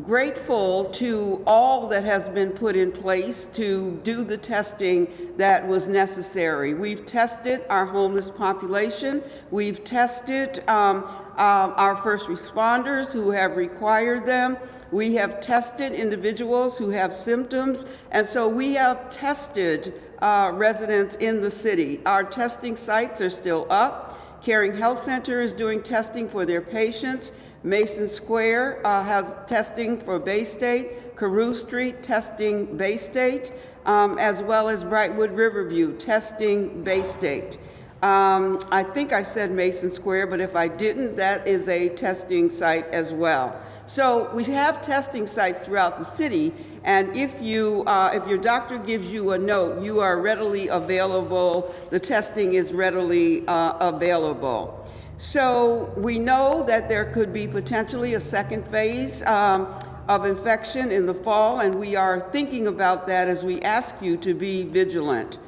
grateful to all that has been put in place to do the testing that was necessary. We've tested our homeless population. We've tested our first responders who have required them. We have tested individuals who have symptoms. And so we have tested residents in the city. Our testing sites are still up. Caring Health Center is doing testing for their patients. Mason Square has testing for Bay State, Carew Street testing Bay State, as well as Brightwood Riverview testing Bay State. I think I said Mason Square, but if I didn't, that is a testing site as well. So we have testing sites throughout the city, and if your doctor gives you a note, you are readily available, the testing is readily available. So we know that there could be potentially a second phase of infection in the fall, and we are thinking about that as we ask you to be vigilant.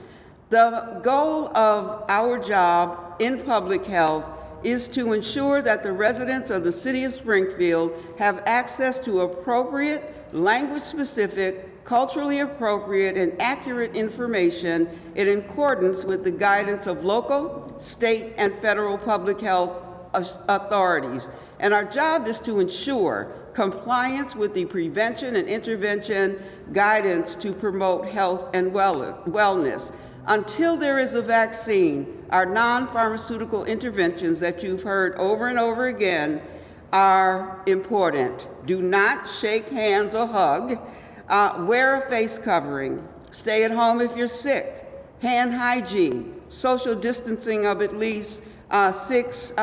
The goal of our job in public health is to ensure that the residents of the city of Springfield have access to appropriate, language-specific, culturally appropriate, and accurate information in accordance with the guidance of local, state, and federal public health authorities. And our job is to ensure compliance with the prevention and intervention guidance to promote health and wellness. Until there is a vaccine, our non-pharmaceutical interventions that you've heard over and over again are important. Do not shake hands or hug. Wear a face covering. Stay at home if you're sick. Hand hygiene. Social distancing of at least 6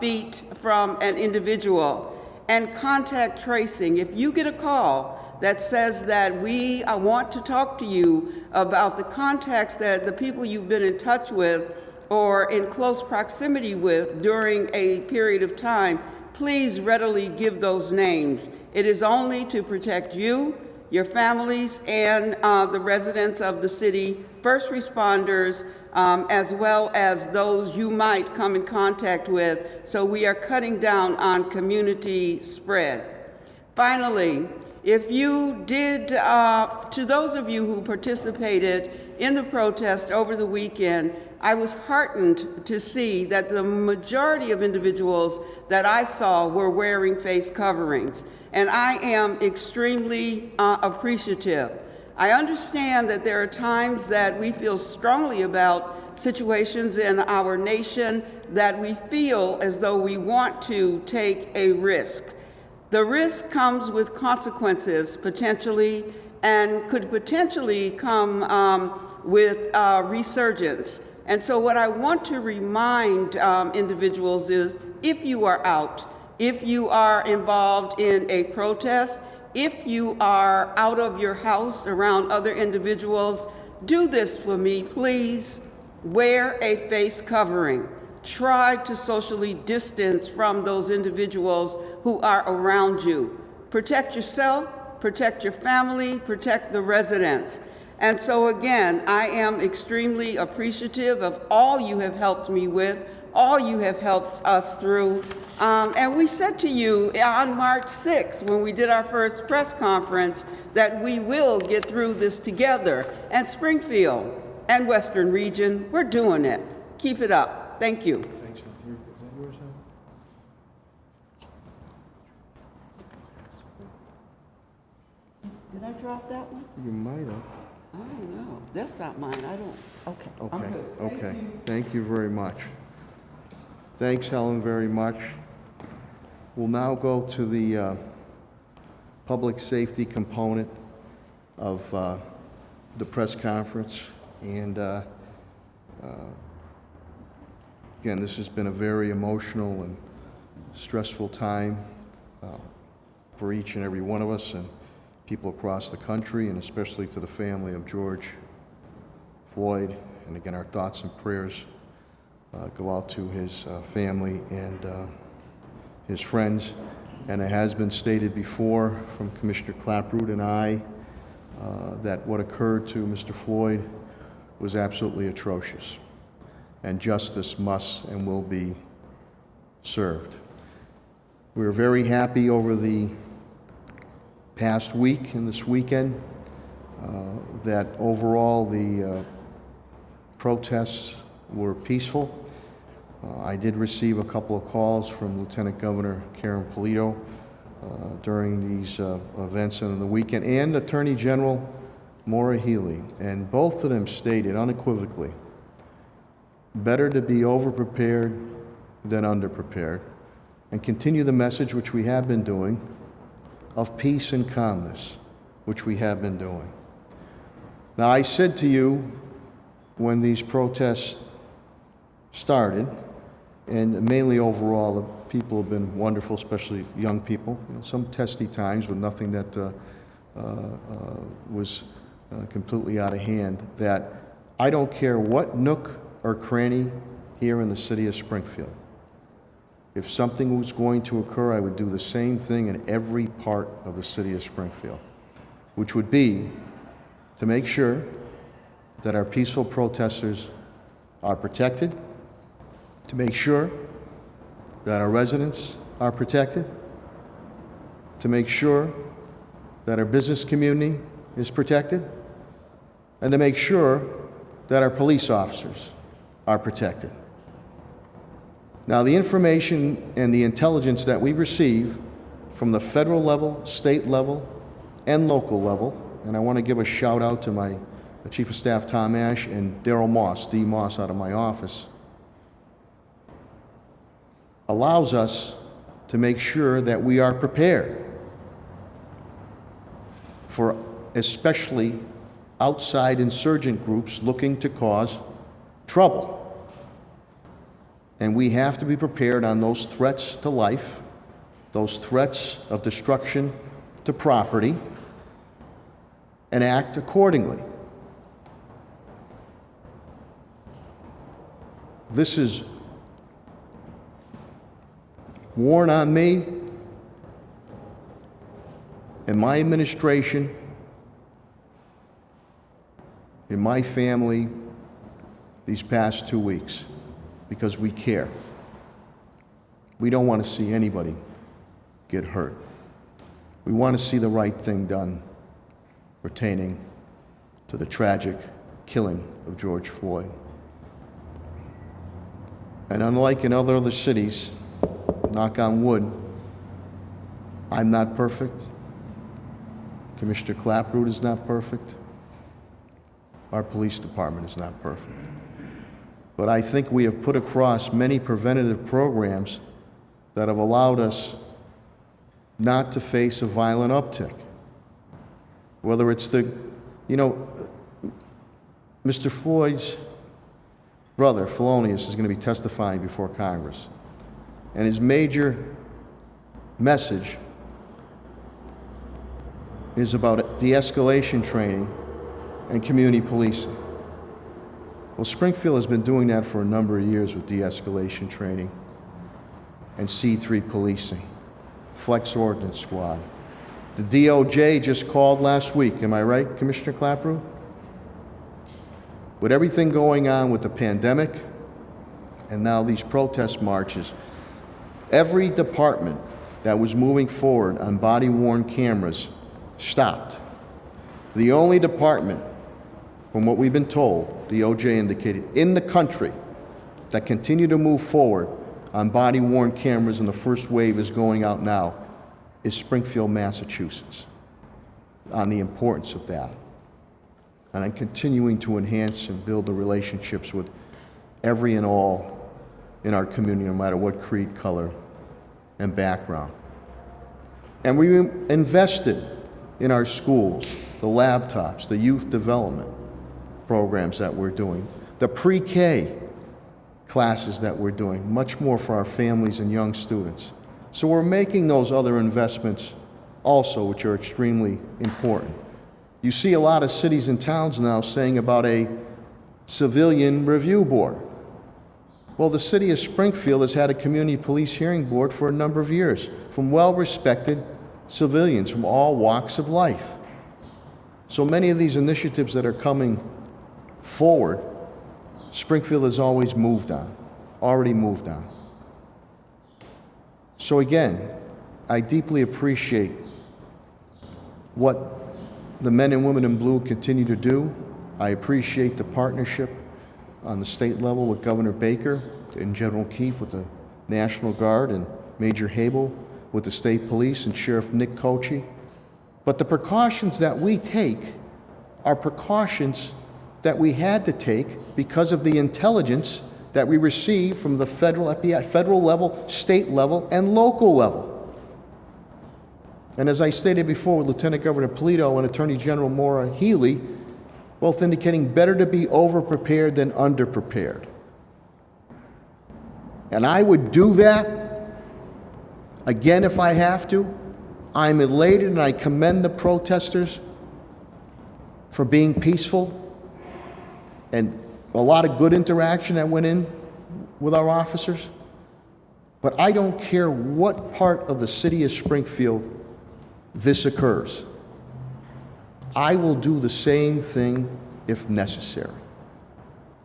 feet from an individual. And contact tracing. If you get a call that says that we want to talk to you about the contacts that the people you've been in touch with or in close proximity with during a period of time, please readily give those names. It is only to protect you, your families, and the residents of the city, first responders, as well as those you might come in contact with. So we are cutting down on community spread. Finally, if you did, to those of you who participated in the protest over the weekend, I was heartened to see that the majority of individuals that I saw were wearing face coverings, and I am extremely appreciative. I understand that there are times that we feel strongly about situations in our nation that we feel as though we want to take a risk. The risk comes with consequences, potentially, and could potentially come with resurgence. And so what I want to remind individuals is, if you are out, if you are involved in a protest, if you are out of your house around other individuals, do this for me, please. Wear a face covering. Try to socially distance from those individuals who are around you. Protect yourself, protect your family, protect the residents. And so again, I am extremely appreciative of all you have helped me with, all you have helped us through. And we said to you on March 6th, when we did our first press conference, that we will get through this together. And Springfield and Western Region, we're doing it. Keep it up. Thank you. Thanks. Is that yours, Helen? Did I drop that one? You might have. I don't know. That's not mine. I don't. Okay. I'm Okay, good. okay. Thank you very much. Thanks, Helen, very much. We'll now go to the public safety component of the press conference. And again, this has been a very emotional and stressful time for each and every one of us and people across the country, and especially to the family of George Floyd. And again, our thoughts and prayers go out to his family and his friends. And it has been stated before from Commissioner Claproot and I that what occurred to Mr. Floyd was absolutely atrocious. And justice must and will be served. We were very happy over the past week and this weekend that overall the protests were peaceful. I did receive a couple of calls from Lieutenant Governor Karen Polito during these events on the weekend, and Attorney General Maura Healey, and both of them stated unequivocally, better to be overprepared than underprepared, and continue the message which we have been doing of peace and calmness, which we have been doing. Now, I said to you when these protests started, and mainly overall, the people have been wonderful, especially young people. You know, some testy times, but nothing that was completely out of hand, that I don't care what nook or cranny here in the city of Springfield. If something was going to occur, I would do the same thing in every part of the city of Springfield, which would be to make sure that our peaceful protesters are protected, to make sure that our residents are protected, to make sure that our business community is protected, and to make sure that our police officers are protected. Now, the information and the intelligence that we receive from the federal level, state level, and local level, and I want to give a shout out to my Chief of Staff Tom Ash, and Darrell Moss, D. Moss, out of my office, allows us to make sure that we are prepared for especially outside insurgent groups looking to cause trouble. And we have to be prepared on those threats to life, those threats of destruction to property, and act accordingly. This is worn on me and my administration, in my family, these past 2 weeks, because we care. We don't want to see anybody get hurt. We want to see the right thing done pertaining to the tragic killing of George Floyd. And unlike in other cities, knock on wood, I'm not perfect. Commissioner Clapproot is not perfect. Our police department is not perfect. But I think we have put across many preventative programs that have allowed us not to face a violent uptick. Whether it's Mr. Floyd's brother, Felonius, is going to be testifying before Congress. And his major message is about de-escalation training and community policing. Well, Springfield has been doing that for a number of years with de-escalation training and C3 policing, Flex Ordnance Squad. The DOJ just called last week, am I right, Commissioner Clapproot? With everything going on with the pandemic and now these protest marches, every department that was moving forward on body-worn cameras stopped. The only department, from what we've been told, DOJ indicated, in the country that continue to move forward on body-worn cameras, and the first wave is going out now, is Springfield, Massachusetts, on the importance of that. And I'm continuing to enhance and build the relationships with every and all in our community, no matter what creed, color, and background. And we invested in our schools, the laptops, the youth development programs that we're doing, the pre-K classes that we're doing, much more for our families and young students. So we're making those other investments also, which are extremely important. You see a lot of cities and towns now saying about a civilian review board. Well, the city of Springfield has had a community police hearing board for a number of years from well-respected civilians from all walks of life. So many of these initiatives that are coming forward, Springfield has already moved on. So again, I deeply appreciate what the men and women in blue continue to do. I appreciate the partnership on the state level with Governor Baker and General Keefe with the National Guard and Major Habel with the state police and Sheriff Nick Kochi. But the precautions that we take are precautions that we had to take because of the intelligence that we receive from the federal level, state level, and local level. And as I stated before with Lieutenant Governor Polito and Attorney General Maura Healey, both indicating better to be over-prepared than under-prepared. And I would do that again if I have to. I'm elated and I commend the protesters for being peaceful and a lot of good interaction that went in with our officers. But I don't care what part of the city of Springfield this occurs. I will do the same thing if necessary.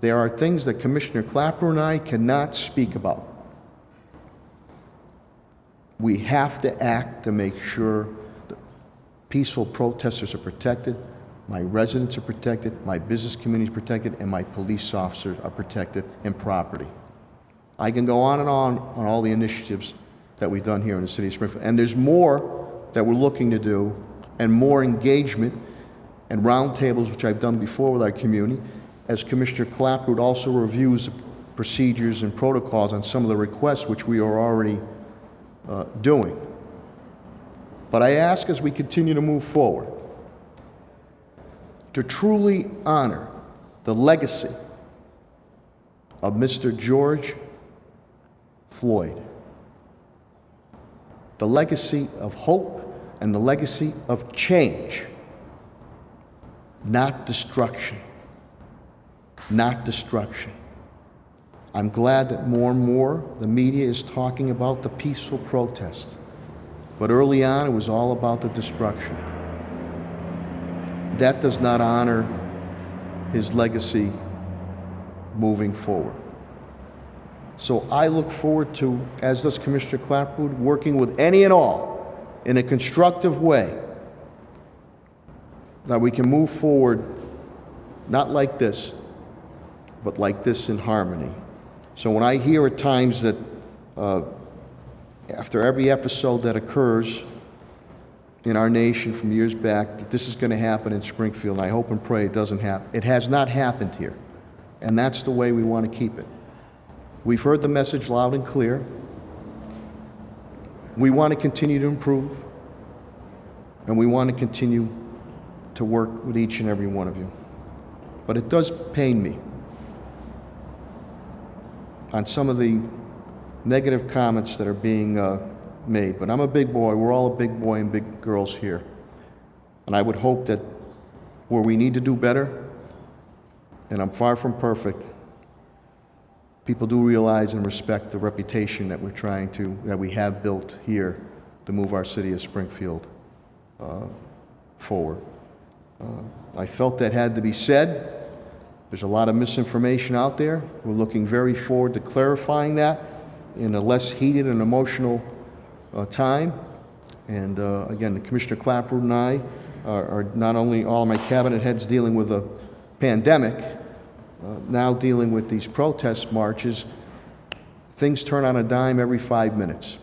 There are things that Commissioner Clapper and I cannot speak about. We have to act to make sure that peaceful protesters are protected, my residents are protected, my business community is protected, and my police officers are protected and property. I can go on all the initiatives that we've done here in the city of Springfield. And there's more that we're looking to do and more engagement and roundtables, which I've done before with our community, as Commissioner Clapwood also reviews the procedures and protocols on some of the requests which we are already doing. But I ask, as we continue to move forward, to truly honor the legacy of Mr. George Floyd, the legacy of hope and the legacy of change, not destruction. Not destruction. I'm glad that more and more the media is talking about the peaceful protest. But early on, it was all about the destruction. That does not honor his legacy moving forward. So I look forward to, as does Commissioner Clapwood, working with any and all in a constructive way that we can move forward, not like this, but like this in harmony. So when I hear at times that after every episode that occurs in our nation from years back, that this is going to happen in Springfield, and I hope and pray it doesn't happen. It has not happened here, and that's the way we want to keep it. We've heard the message loud and clear. We want to continue to improve, and we want to continue to work with each and every one of you. But it does pain me on some of the negative comments that are being made. But I'm a big boy. We're all a big boy and big girls here. And I would hope that where we need to do better, and I'm far from perfect, people do realize and respect the reputation that that we have built here to move our city of Springfield forward. I felt that had to be said. There's a lot of misinformation out there. We're looking very forward to clarifying that in a less heated and emotional time. And again, Commissioner Clapwood and I are not only all my cabinet heads dealing with a pandemic, now dealing with these protest marches. Things turn on a dime every 5 minutes.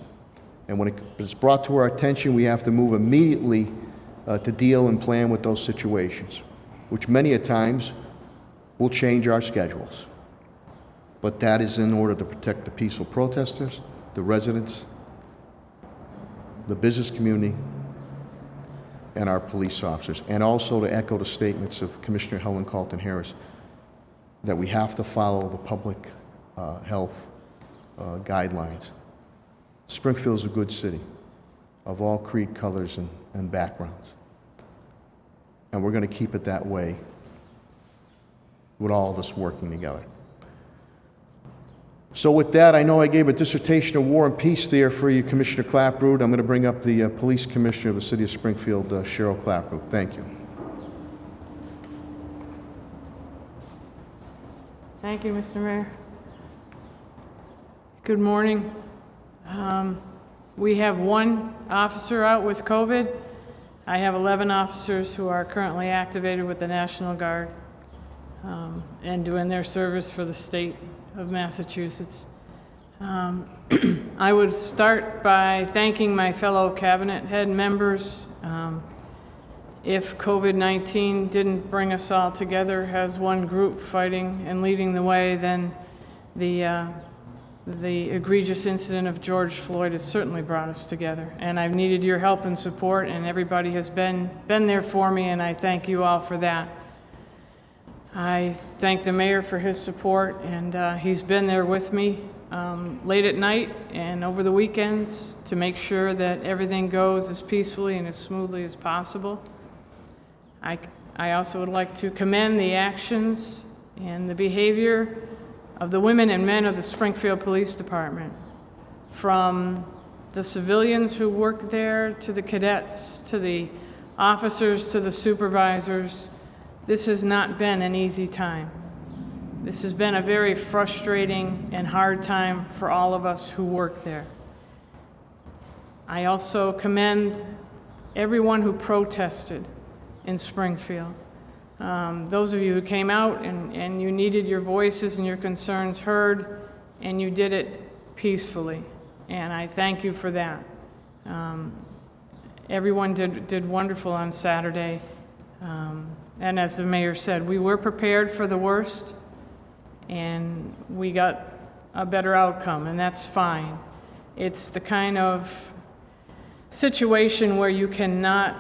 And when it's brought to our attention, we have to move immediately to deal and plan with those situations, which many a times will change our schedules. But that is in order to protect the peaceful protesters, the residents, the business community, and our police officers, and also to echo the statements of Commissioner Helen Carlton Harris that we have to follow the public health guidelines. Springfield is a good city of all creed, colors, and backgrounds. And we're going to keep it that way with all of us working together. So with that, I know I gave a dissertation of war and peace there for you, Commissioner Clapwood. I'm going to bring up the Police Commissioner of the City of Springfield, Cheryl Clapwood. Thank you. Thank you, Mr. Mayor. Good morning. We have one officer out with COVID. I have 11 officers who are currently activated with the National Guard and doing their service for the state of Massachusetts. I would start by thanking my fellow cabinet head members. If COVID-19 didn't bring us all together as one group fighting and leading the way, then the egregious incident of George Floyd has certainly brought us together. And I've needed your help and support, and everybody has been there for me, and I thank you all for that. I thank the mayor for his support, and he's been there with me late at night and over the weekends to make sure that everything goes as peacefully and as smoothly as possible. I also would like to commend the actions and the behavior of the women and men of the Springfield Police Department, from the civilians who work there, to the cadets, to the officers, to the supervisors. This has not been an easy time. This has been a very frustrating and hard time for all of us who work there. I also commend everyone who protested in Springfield. Those of you who came out and you needed your voices and your concerns heard, and you did it peacefully, and I thank you for that. Everyone did wonderful on Saturday. And as the mayor said, we were prepared for the worst, and we got a better outcome, and that's fine. It's the kind of situation where you cannot,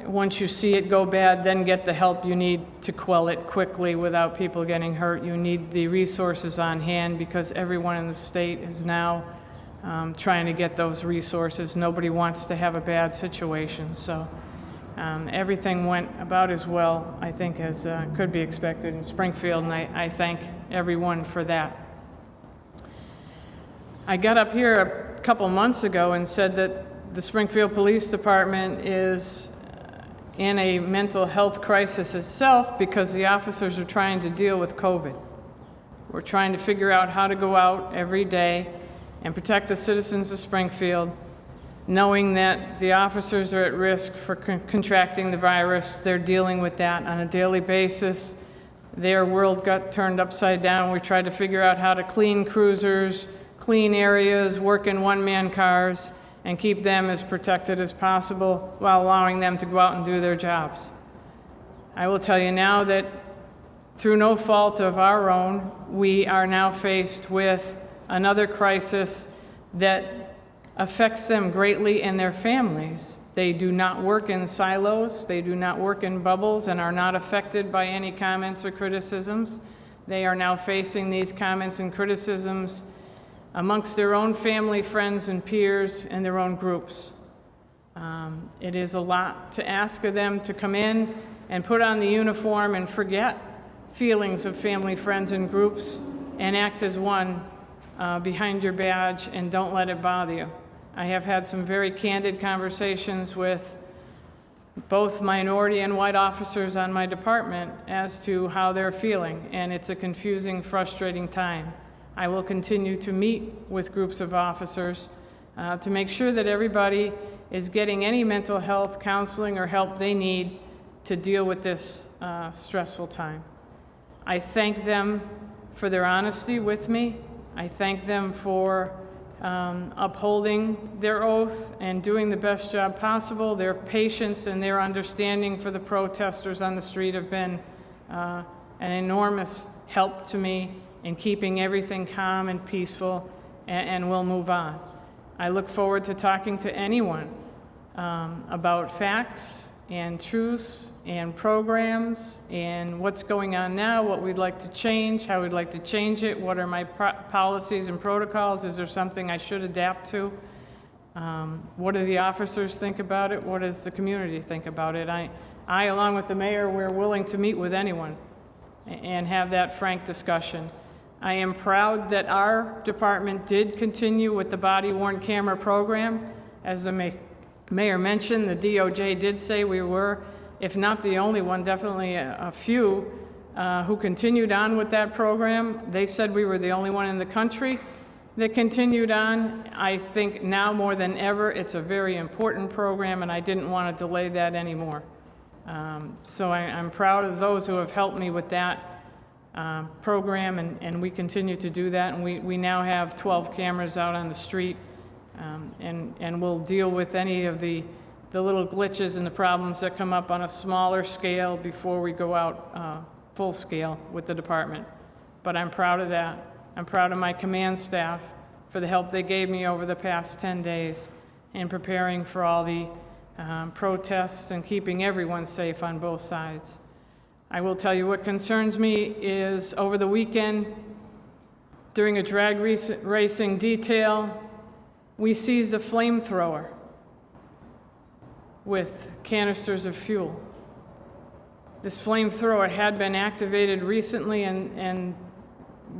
once you see it go bad, then get the help you need to quell it quickly without people getting hurt. You need the resources on hand because everyone in the state is now trying to get those resources. Nobody wants to have a bad situation. So everything went about as well, I think, as could be expected in Springfield, and I thank everyone for that. I got up here a couple months ago and said that the Springfield Police Department is in a mental health crisis itself because the officers are trying to deal with COVID. We're trying to figure out how to go out every day and protect the citizens of Springfield, knowing that the officers are at risk for contracting the virus. They're dealing with that on a daily basis. Their world got turned upside down. We tried to figure out how to clean cruisers, clean areas, work in one-man cars, and keep them as protected as possible while allowing them to go out and do their jobs. I will tell you now that through no fault of our own, we are now faced with another crisis that affects them greatly and their families. They do not work in silos, they do not work in bubbles, and are not affected by any comments or criticisms. They are now facing these comments and criticisms amongst their own family, friends, and peers, and their own groups. It is a lot to ask of them to come in and put on the uniform and forget feelings of family, friends, and groups and act as one behind your badge and don't let it bother you. I have had some very candid conversations with both minority and white officers on my department as to how they're feeling, and it's a confusing, frustrating time. I will continue to meet with groups of officers to make sure that everybody is getting any mental health counseling or help they need to deal with this stressful time. I thank them for their honesty with me. I thank them for upholding their oath and doing the best job possible. Their patience and their understanding for the protesters on the street have been an enormous help to me in keeping everything calm and peaceful, and we'll move on. I look forward to talking to anyone about facts and truths and programs and what's going on now, what we'd like to change, how we'd like to change it, what are my policies and protocols, is there something I should adapt to? What do the officers think about it? What does the community think about it? I, along with the mayor, we're willing to meet with anyone and have that frank discussion. I am proud that our department did continue with the body-worn camera program. As the mayor mentioned, the DOJ did say we were, if not the only one, definitely a few who continued on with that program. They said we were the only one in the country that continued on. I think now more than ever, it's a very important program, and I didn't want to delay that anymore. So I'm proud of those who have helped me with that program, and we continue to do that. And we now have 12 cameras out on the street, and we'll deal with any of the little glitches and the problems that come up on a smaller scale before we go out full scale with the department. But I'm proud of that. I'm proud of my command staff for the help they gave me over the past 10 days in preparing for all the protests and keeping everyone safe on both sides. I will tell you what concerns me is over the weekend, during a drag racing detail, we seized a flamethrower with canisters of fuel. This flamethrower had been activated recently, and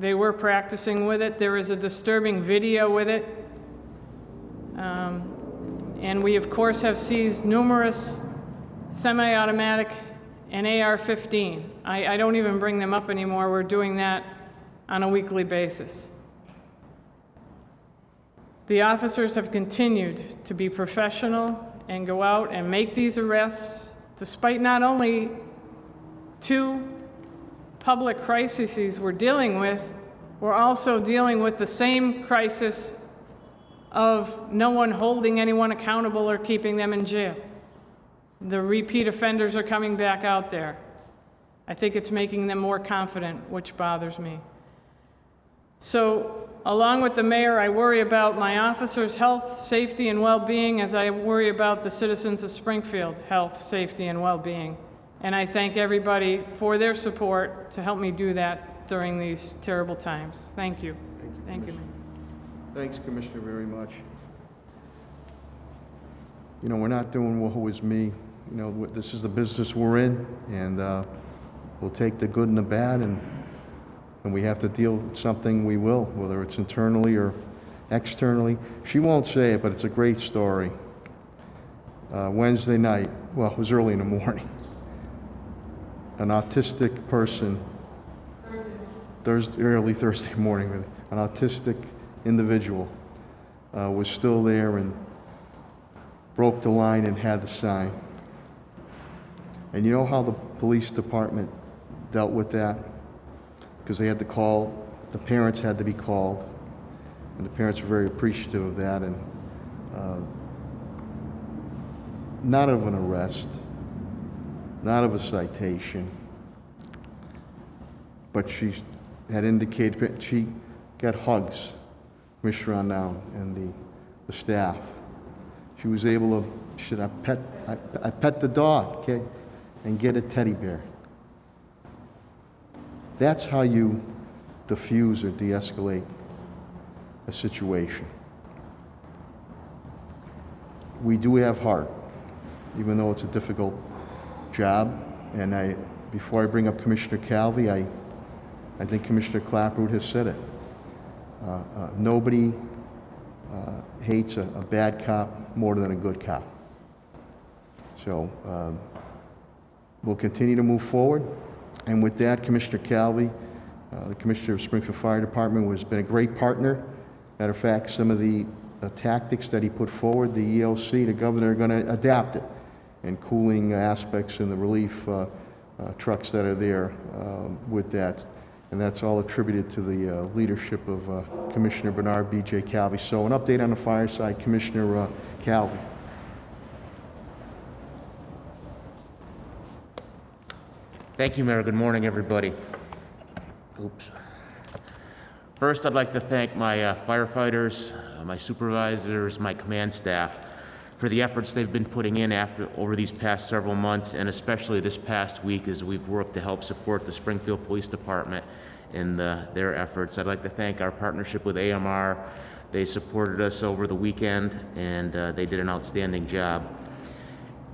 they were practicing with it. There is a disturbing video with it. And we, of course, have seized numerous semi-automatic and AR-15. I don't even bring them up anymore. We're doing that on a weekly basis. The officers have continued to be professional and go out and make these arrests, despite not only two public crises we're dealing with, we're also dealing with the same crisis of no one holding anyone accountable or keeping them in jail. The repeat offenders are coming back out there. I think it's making them more confident, which bothers me. So, along with the mayor, I worry about my officers' health, safety, and well-being as I worry about the citizens of Springfield health, safety, and well-being. And I thank everybody for their support to help me do that during these terrible times. Thank you. Thank you, Mayor. Thanks, Commissioner, very much. You know, we're not doing woe is me. You know, this is the business we're in, and we'll take the good and the bad, and when we have to deal with something, we will, whether it's internally or externally. She won't say it, but it's a great story. Wednesday night, well, it was early in the morning, an autistic person, early Thursday morning, an autistic individual was still there and broke the line and had the sign. And you know how the police department dealt with that? Because they had to call, the parents had to be called, and the parents were very appreciative of that, and not of an arrest, not of a citation, but she had indicated she got hugs, Commissioner Rondon and the staff. She was able to, she said, I pet the dog, okay, and get a teddy bear. That's how you diffuse or de-escalate a situation. We do have heart, even though it's a difficult job. And before I bring up Commissioner Calvi, I think Commissioner Clapprood has said it. Nobody hates a bad cop more than a good cop. So we'll continue to move forward. And with that, Commissioner Calvi, the Commissioner of Springfield Fire Department, has been a great partner. Matter of fact, some of the tactics that he put forward, the ELC, the governor, are going to adapt it, and cooling aspects and the relief trucks that are there with that. And that's all attributed to the leadership of Commissioner Bernard B.J. Calvi. So an update on the fire side, Commissioner Calvi. Thank you, Mayor. Good morning, everybody. Oops. First, I'd like to thank my firefighters, my supervisors, my command staff for the efforts they've been putting in over these past several months, and especially this past week as we've worked to help support the Springfield Police Department in their efforts. I'd like to thank our partnership with AMR. They supported us over the weekend, and they did an outstanding job.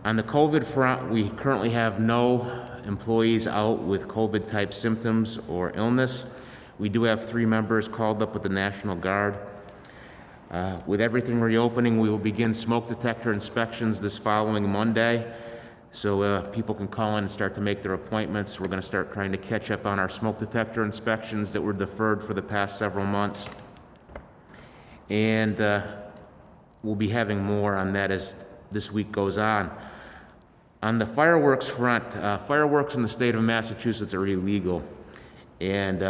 On the COVID front, we currently have no employees out with COVID-type symptoms or illness. We do have 3 members called up with the National Guard. With everything reopening, we will begin smoke detector inspections this following Monday, so people can call in and start to make their appointments. We're going to start trying to catch up on our smoke detector inspections that were deferred for the past several months. And we'll be having more on that as this week goes on. On the fireworks front, fireworks in the state of Massachusetts are illegal, and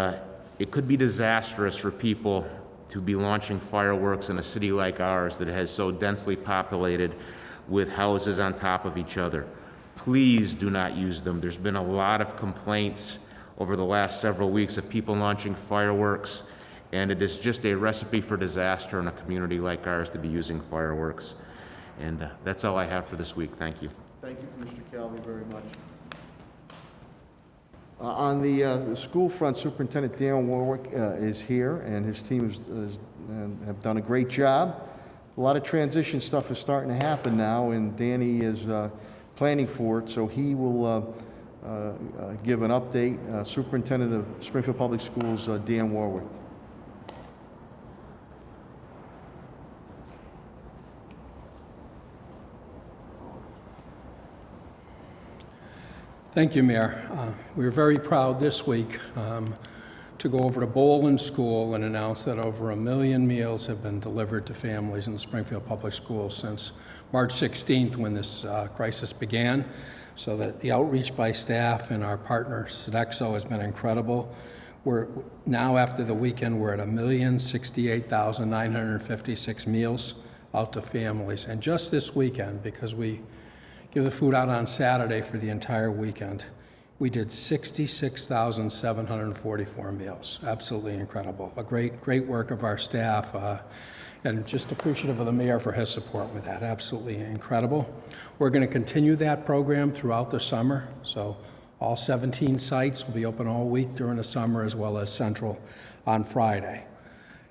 it could be disastrous for people to be launching fireworks in a city like ours that has so densely populated with houses on top of each other. Please do not use them. There's been a lot of complaints over the last several weeks of people launching fireworks, and it is just a recipe for disaster in a community like ours to be using fireworks. And that's all I have for this week. Thank you. Thank you, Commissioner Calvi, very much. On the school front, Superintendent Dan Warwick is here, and his team have done a great job. A lot of transition stuff is starting to happen now, and Danny is planning for it, so he will give an update. Superintendent of Springfield Public Schools, Dan Warwick. Thank you, Mayor. We're very proud this week to go over to Boland School and announce that over 1 million meals have been delivered to families in the Springfield Public Schools since March 16th when this crisis began. So that the outreach by staff and our partner, Sodexo, has been incredible. We're now, after the weekend, we're at 1,068,956 meals out to families. And just this weekend, because we give the food out on Saturday for the entire weekend. We did 66,744 meals. Absolutely incredible. A great work of our staff, and just appreciative of the mayor for his support with that. Absolutely incredible. We're going to continue that program throughout the summer. So all 17 sites will be open all week during the summer, as well as Central on Friday.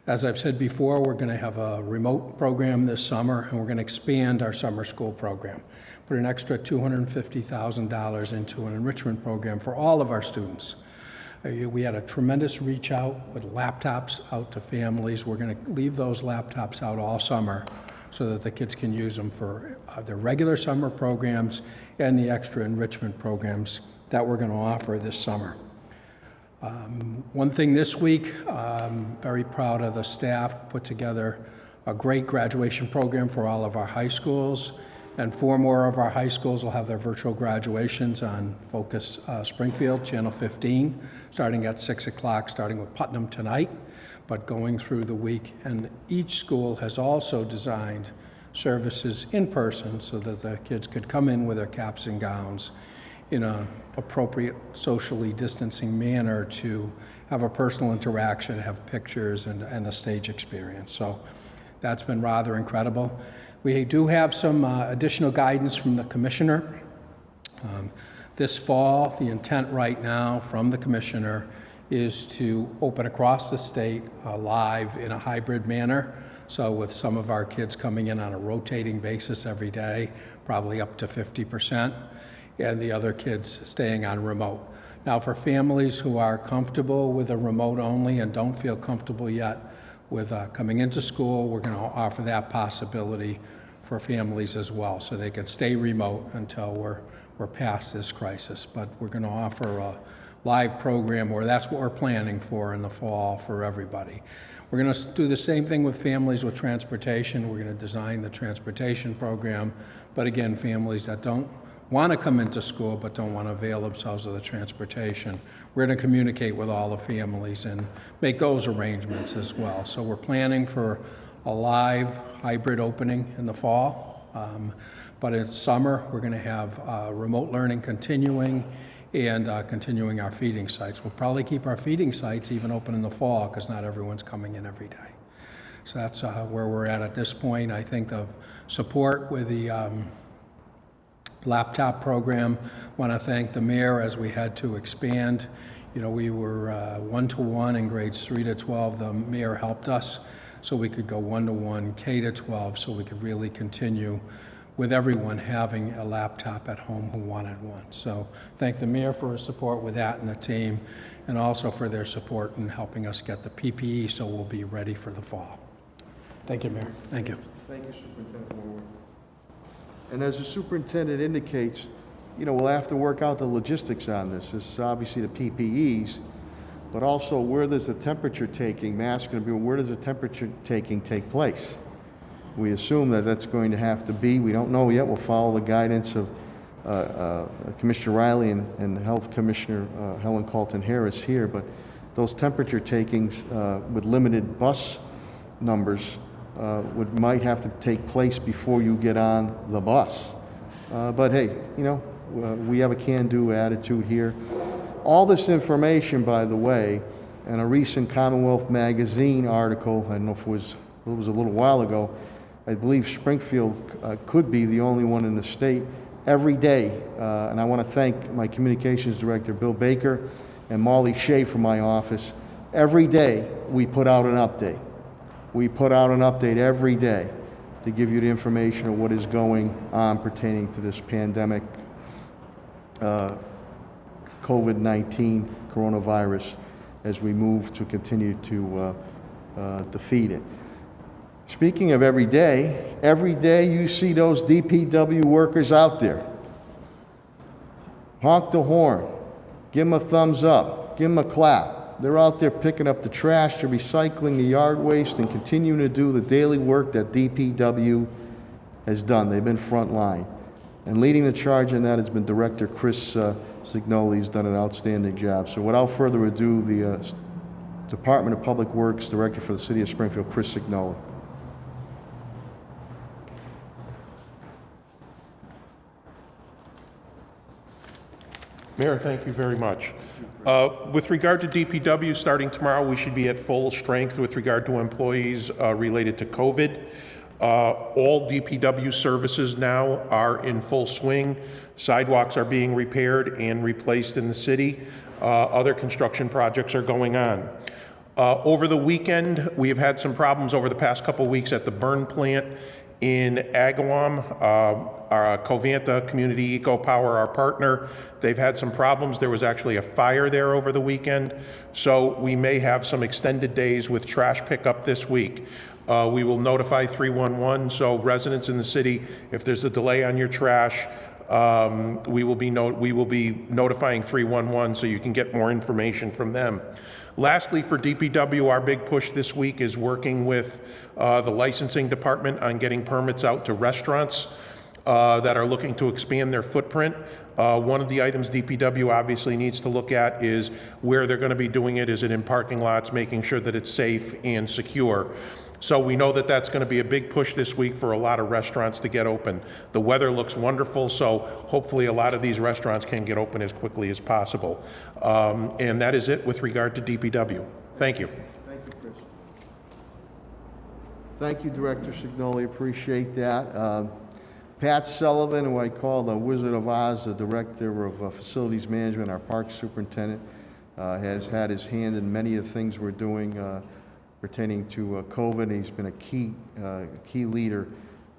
As I've said before, we're going to have a remote program this summer, and we're going to expand our summer school program. Put an extra $250,000 into an enrichment program for all of our students. We had a tremendous reach out with laptops out to families. We're going to leave those laptops out all summer so that the kids can use them for their regular summer programs and the extra enrichment programs that we're going to offer this summer. One thing this week, I'm very proud of the staff, put together a great graduation program for all of our high schools, and 4 more of our high schools will have their virtual graduations on Focus Springfield, Channel 15, starting at 6 o'clock, starting with Putnam tonight, but going through the week. And each school has also designed services in person so that the kids could come in with their caps and gowns in an appropriate socially distancing manner to have a personal interaction, have pictures and a stage experience. So that's been rather incredible. We do have some additional guidance from the commissioner. This fall, the intent right now from the commissioner is to open across the state live in a hybrid manner. So with some of our kids coming in on a rotating basis every day, probably up to 50%, and the other kids staying on remote. Now for families who are comfortable with a remote only and don't feel comfortable yet with coming into school, we're going to offer that possibility for families as well, so they can stay remote until we're past this crisis. But we're going to offer a live program, or that's what we're planning for in the fall for everybody. We're going to do the same thing with families with transportation. We're going to design the transportation program, but again, families that don't want to come into school but don't want to avail themselves of the transportation, we're going to communicate with all the families and make those arrangements as well. So we're planning for a live hybrid opening in the fall, but in summer we're going to have remote learning continuing and continuing our feeding sites. We'll probably keep our feeding sites even open in the fall because not everyone's coming in every day. So that's where we're at this point. I think the support with the laptop program. Want to thank the mayor as we had to expand. You know, we were 1-to-1 in grades 3 to 12. The mayor helped us so we could go 1-to-1 K to 12, so we could really continue with everyone having a laptop at home who wanted one. So thank the mayor for his support with that and the team, and also for their support in helping us get the PPE so we'll be ready for the fall. Thank you, Mayor. Thank you. Thank you, Superintendent Warwick. And as the superintendent indicates, you know, we'll have to work out the logistics on this. This is obviously the PPEs, but also where does the temperature taking, masks going to be, where does the temperature taking take place? We assume that that's going to have to be, we don't know yet, we'll follow the guidance of Commissioner Riley and the Health Commissioner Helen Carlton Harris here, but those temperature takings with limited bus numbers might have to take place before you get on the bus. But hey, you know, we have a can-do attitude here. All this information, by the way, in a recent Commonwealth magazine article, I don't know if it was a little while ago, I believe Springfield could be the only one in the state every day. And I want to thank my communications director, Bill Baker, and Molly Shea from my office. Every day we put out an update. We put out an update every day to give you the information of what is going on pertaining to this pandemic, COVID-19 coronavirus, as we move to continue to defeat it. Speaking of every day you see those DPW workers out there. Honk the horn, give them a thumbs up, give them a clap. They're out there picking up the trash, they're recycling the yard waste and continuing to do the daily work that DPW has done. They've been front line. And leading the charge in that has been Director Chris Signoli. He's done an outstanding job. So without further ado, the Department of Public Works Director for the City of Springfield, Chris Signoli. Mayor, thank you very much. With regard to DPW, starting tomorrow, we should be at full strength with regard to employees related to COVID. All DPW services now are in full swing. Sidewalks are being repaired and replaced in the city. Other construction projects are going on. Over the weekend, we have had some problems over the past couple weeks at the burn plant in Agawam. Our Covanta Community Eco Power, our partner, they've had some problems. There was actually a fire there over the weekend, so we may have some extended days with trash pickup this week. We will notify 311, so residents in the city, if there's a delay on your trash, we will be notifying 311 so you can get more information from them. Lastly, for DPW, our big push this week is working with the licensing department on getting permits out to restaurants that are looking to expand their footprint. One of the items DPW obviously needs to look at is where they're going to be doing it. Is it in parking lots, making sure that it's safe and secure? So we know that that's going to be a big push this week for a lot of restaurants to get open. The weather looks wonderful, so hopefully a lot of these restaurants can get open as quickly as possible. And that is it with regard to DPW. Thank you. Thank you, Chris. Thank you, Director Signoli. Appreciate that. Pat Sullivan, who I call the Wizard of Oz, the Director of Facilities Management, our Park Superintendent, has had his hand in many of the things we're doing pertaining to COVID. He's been a key leader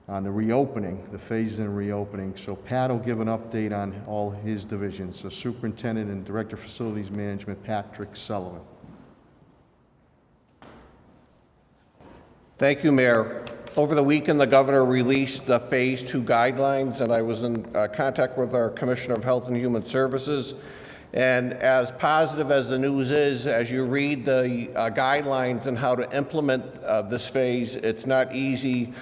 on the reopening, the phased-in reopening. So Pat will give an update on all his divisions. So Superintendent and Director of Facilities Management, Patrick Sullivan. Thank you, Mayor. Over the weekend, the governor released the Phase 2 guidelines, and I was in contact with our Commissioner of Health and Human Services. And as positive as the news is, as you read the guidelines and how to implement this phase, it's not easy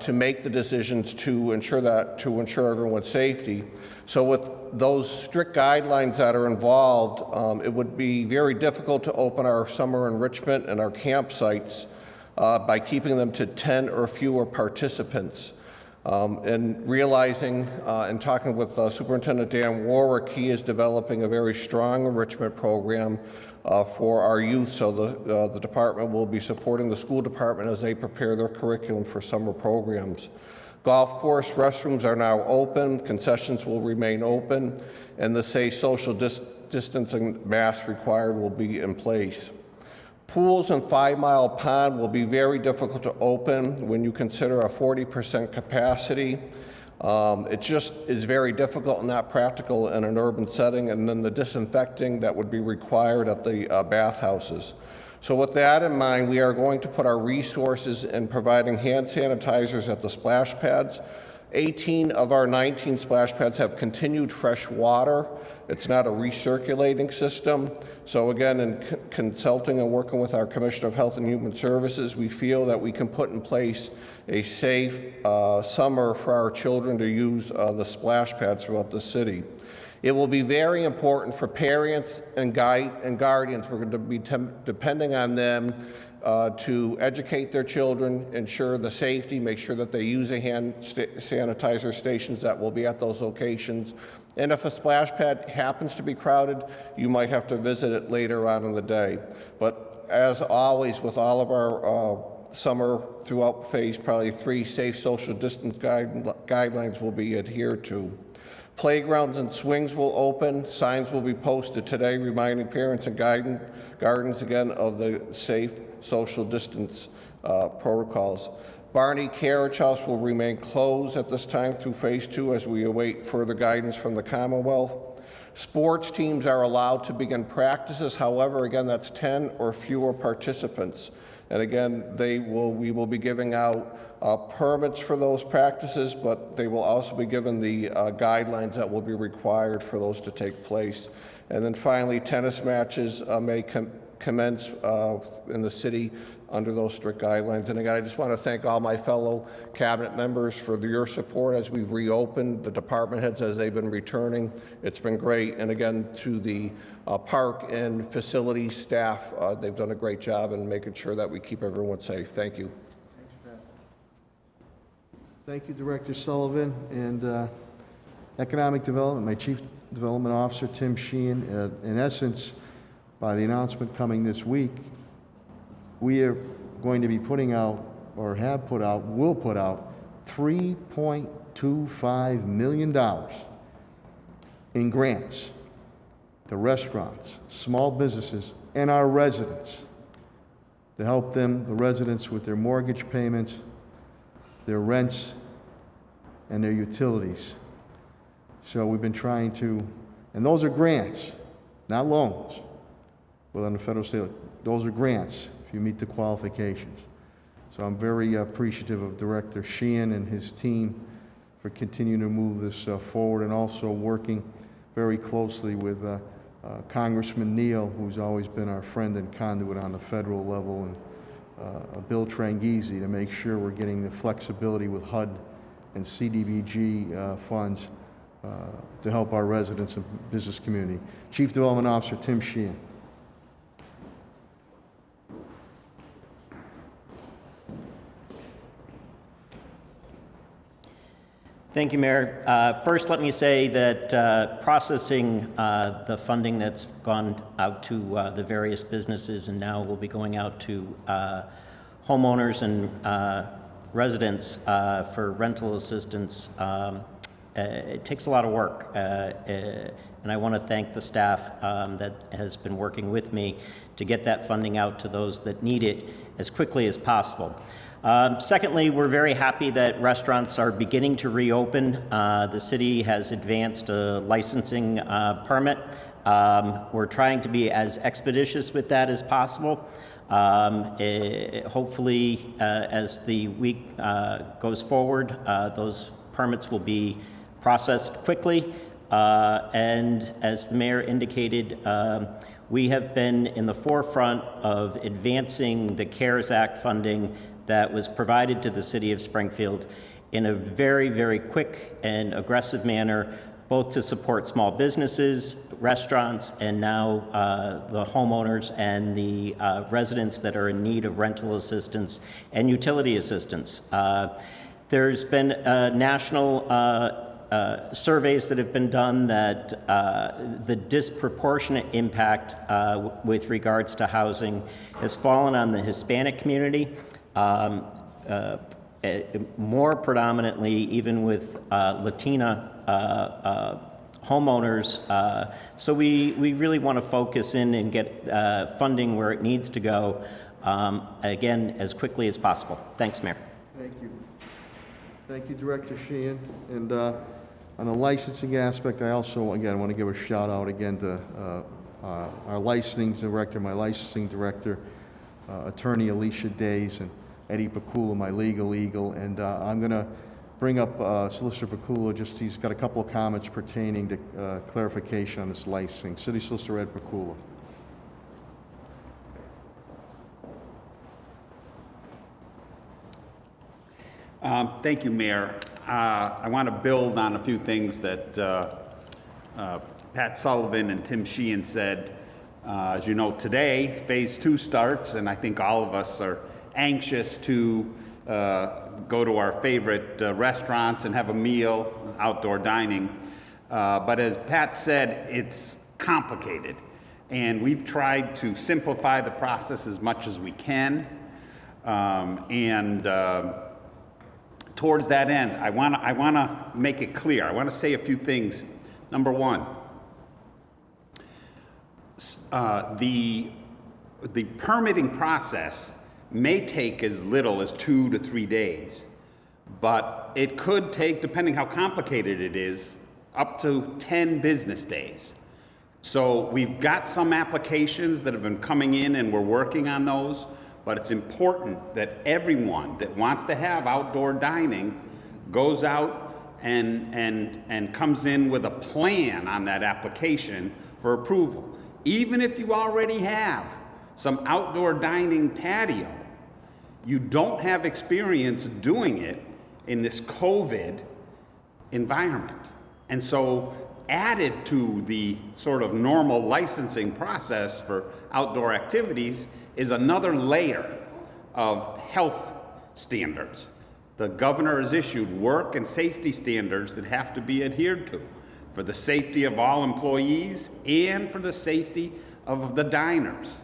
to make the decisions to ensure everyone's safety. So with those strict guidelines that are involved, it would be very difficult to open our summer enrichment and our campsites by keeping them to 10 or fewer participants. And realizing and talking with Superintendent Dan Warwick, he is developing a very strong enrichment program for our youth. So the department will be supporting the school department as they prepare their curriculum for summer programs. Golf course restrooms are now open, concessions will remain open, and the safe social distancing masks required will be in place. Pools and 5 Mile Pond will be very difficult to open when you consider a 40% capacity. It just is very difficult and not practical in an urban setting, and then the disinfecting that would be required at the bathhouses. So with that in mind, we are going to put our resources in providing hand sanitizers at the splash pads. 18 of our 19 splash pads have continued fresh water. It's not a recirculating system. So again, in consulting and working with our Commissioner of Health and Human Services, we feel that we can put in place a safe summer for our children to use the splash pads throughout the city. It will be very important for parents and guardians. We're going to be depending on them to educate their children, ensure the safety, make sure that they use the hand sanitizer stations that will be at those locations. And if a splash pad happens to be crowded, you might have to visit it later on in the day. But as always, with all of our summer throughout phase, probably 3 safe social distance guidelines will be adhered to. Playgrounds and swings will open. Signs will be posted today reminding parents and guardians again of the safe social distance protocols. Barney Carriage House will remain closed at this time through phase 2 as we await further guidance from the Commonwealth. Sports teams are allowed to begin practices. However, again, that's 10 or fewer participants. And again, we will be giving out permits for those practices, but they will also be given the guidelines that will be required for those to take place. And then finally, tennis matches may commence in the city under those strict guidelines. And again, I just want to thank all my fellow cabinet members for your support as we've reopened, the department heads as they've been returning. It's been great. And again, to the park and facility staff, they've done a great job in making sure that we keep everyone safe. Thank you. Thank you, Director Sullivan. And Economic Development, my Chief Development Officer, Tim Sheehan. In essence, by the announcement coming this week, we are going to be putting out, or have put out, will put out $3.25 million in grants to restaurants, small businesses, and our residents to help them, the residents, with their mortgage payments, their rents, and their utilities. So we've been trying to, and those are grants, not loans. Well, on the federal state, those are grants if you meet the qualifications. So I'm very appreciative of Director Sheehan and his team for continuing to move this forward, and also working very closely with Congressman Neal, who's always been our friend and conduit on the federal level, and Bill Tranghese, to make sure we're getting the flexibility with HUD and CDBG funds to help our residents and business community. Chief Development Officer Tim Sheehan. Thank you, Mayor. First, let me say that processing the funding that's gone out to the various businesses and now will be going out to homeowners and residents for rental assistance, it takes a lot of work. And I want to thank the staff that has been working with me to get that funding out to those that need it as quickly as possible. Secondly, we're very happy that restaurants are beginning to reopen. The city has advanced a licensing permit. We're trying to be as expeditious with that as possible. Hopefully, as the week goes forward, those permits will be processed quickly. And as the mayor indicated, we have been in the forefront of advancing the CARES Act funding that was provided to the city of Springfield in a very, very quick and aggressive manner, both to support small businesses, restaurants, and now the homeowners and the residents that are in need of rental assistance and utility assistance. There's been national surveys that have been done that the disproportionate impact with regards to housing has fallen on the Hispanic community. More predominantly, even with Latina homeowners. So we really want to focus in and get funding where it needs to go, again, as quickly as possible. Thanks, Mayor. Thank you. Thank you, Director Sheehan. And on the licensing aspect, I also, again, want to give a shout out again to our licensing director, my licensing director, Attorney Alicia Days, and Eddie Pakula, my legal eagle. And I'm going to bring up Solicitor Pakula. He's got a couple of comments pertaining to clarification on this licensing. City Solicitor Ed Pakula. Thank you, Mayor. I want to build on a few things that Pat Sullivan and Tim Sheehan said. As you know, today, Phase 2 starts, and I think all of us are anxious to go to our favorite restaurants and have a meal, outdoor dining. But as Pat said, it's complicated. And we've tried to simplify the process as much as we can. Towards that end, I want to make it clear. I want to say a few things. Number one, the permitting process may take as little as 2 to 3 days, but it could take, depending how complicated it is, up to 10 business days. So we've got some applications that have been coming in and we're working on those, but it's important that everyone that wants to have outdoor dining goes out and comes in with a plan on that application for approval. Even if you already have some outdoor dining patio, you don't have experience doing it in this COVID environment. And so added to the sort of normal licensing process for outdoor activities is another layer of health standards. The governor has issued work and safety standards that have to be adhered to for the safety of all employees and for the safety of the diners.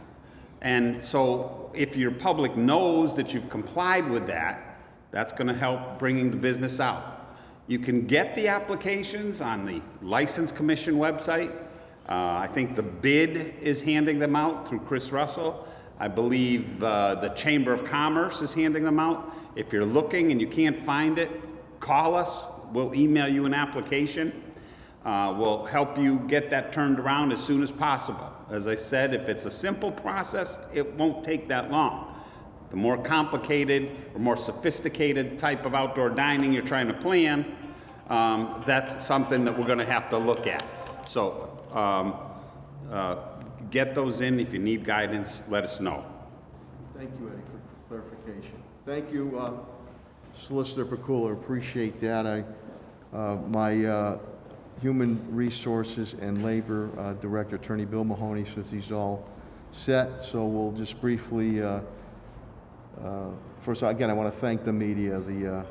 And so if your public knows that you've complied with that, that's going to help bringing the business out. You can get the applications on the License Commission website. I think the bid is handing them out through Chris Russell. I believe the Chamber of Commerce is handing them out. If you're looking and you can't find it, call us. We'll email you an application. We'll help you get that turned around as soon as possible. As I said, if it's a simple process, it won't take that long. The more complicated or more sophisticated type of outdoor dining you're trying to plan, that's something that we're going to have to look at. So get those in. If you need guidance, let us know. Thank you, Eddie, for clarification. Thank you, Solicitor Pakula. Appreciate that. My Human Resources and Labor Director, Attorney Bill Mahoney, says he's all set. So we'll just briefly, first, again, I want to thank the media, the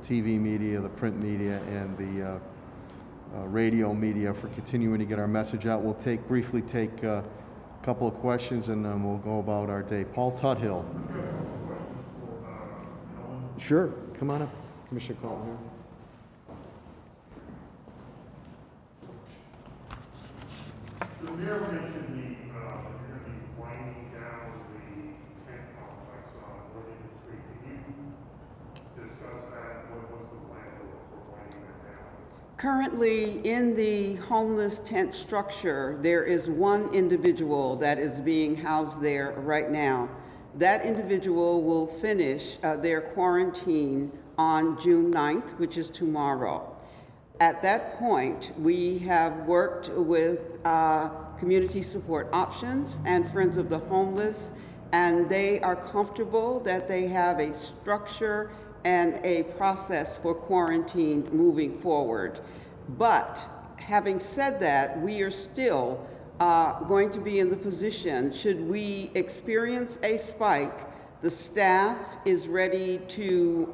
TV media, the print media, and the radio media for continuing to get our message out. We'll briefly take a couple of questions and then we'll go about our day. Paul Tuthill. Sure, come on up, Commissioner Carlton here. The mayor mentioned you're going to be winding down the tent complex on Worthington Street. Can you discuss that? What's the plan for winding that down? Currently, in the homeless tent structure, there is one individual that is being housed there right now. That individual will finish their quarantine on June 9th, which is tomorrow. At that point, we have worked with Community Support Options and Friends of the Homeless, and they are comfortable that they have a structure and a process for quarantine moving forward. But having said that, we are still going to be in the position, should we experience a spike, the staff is ready to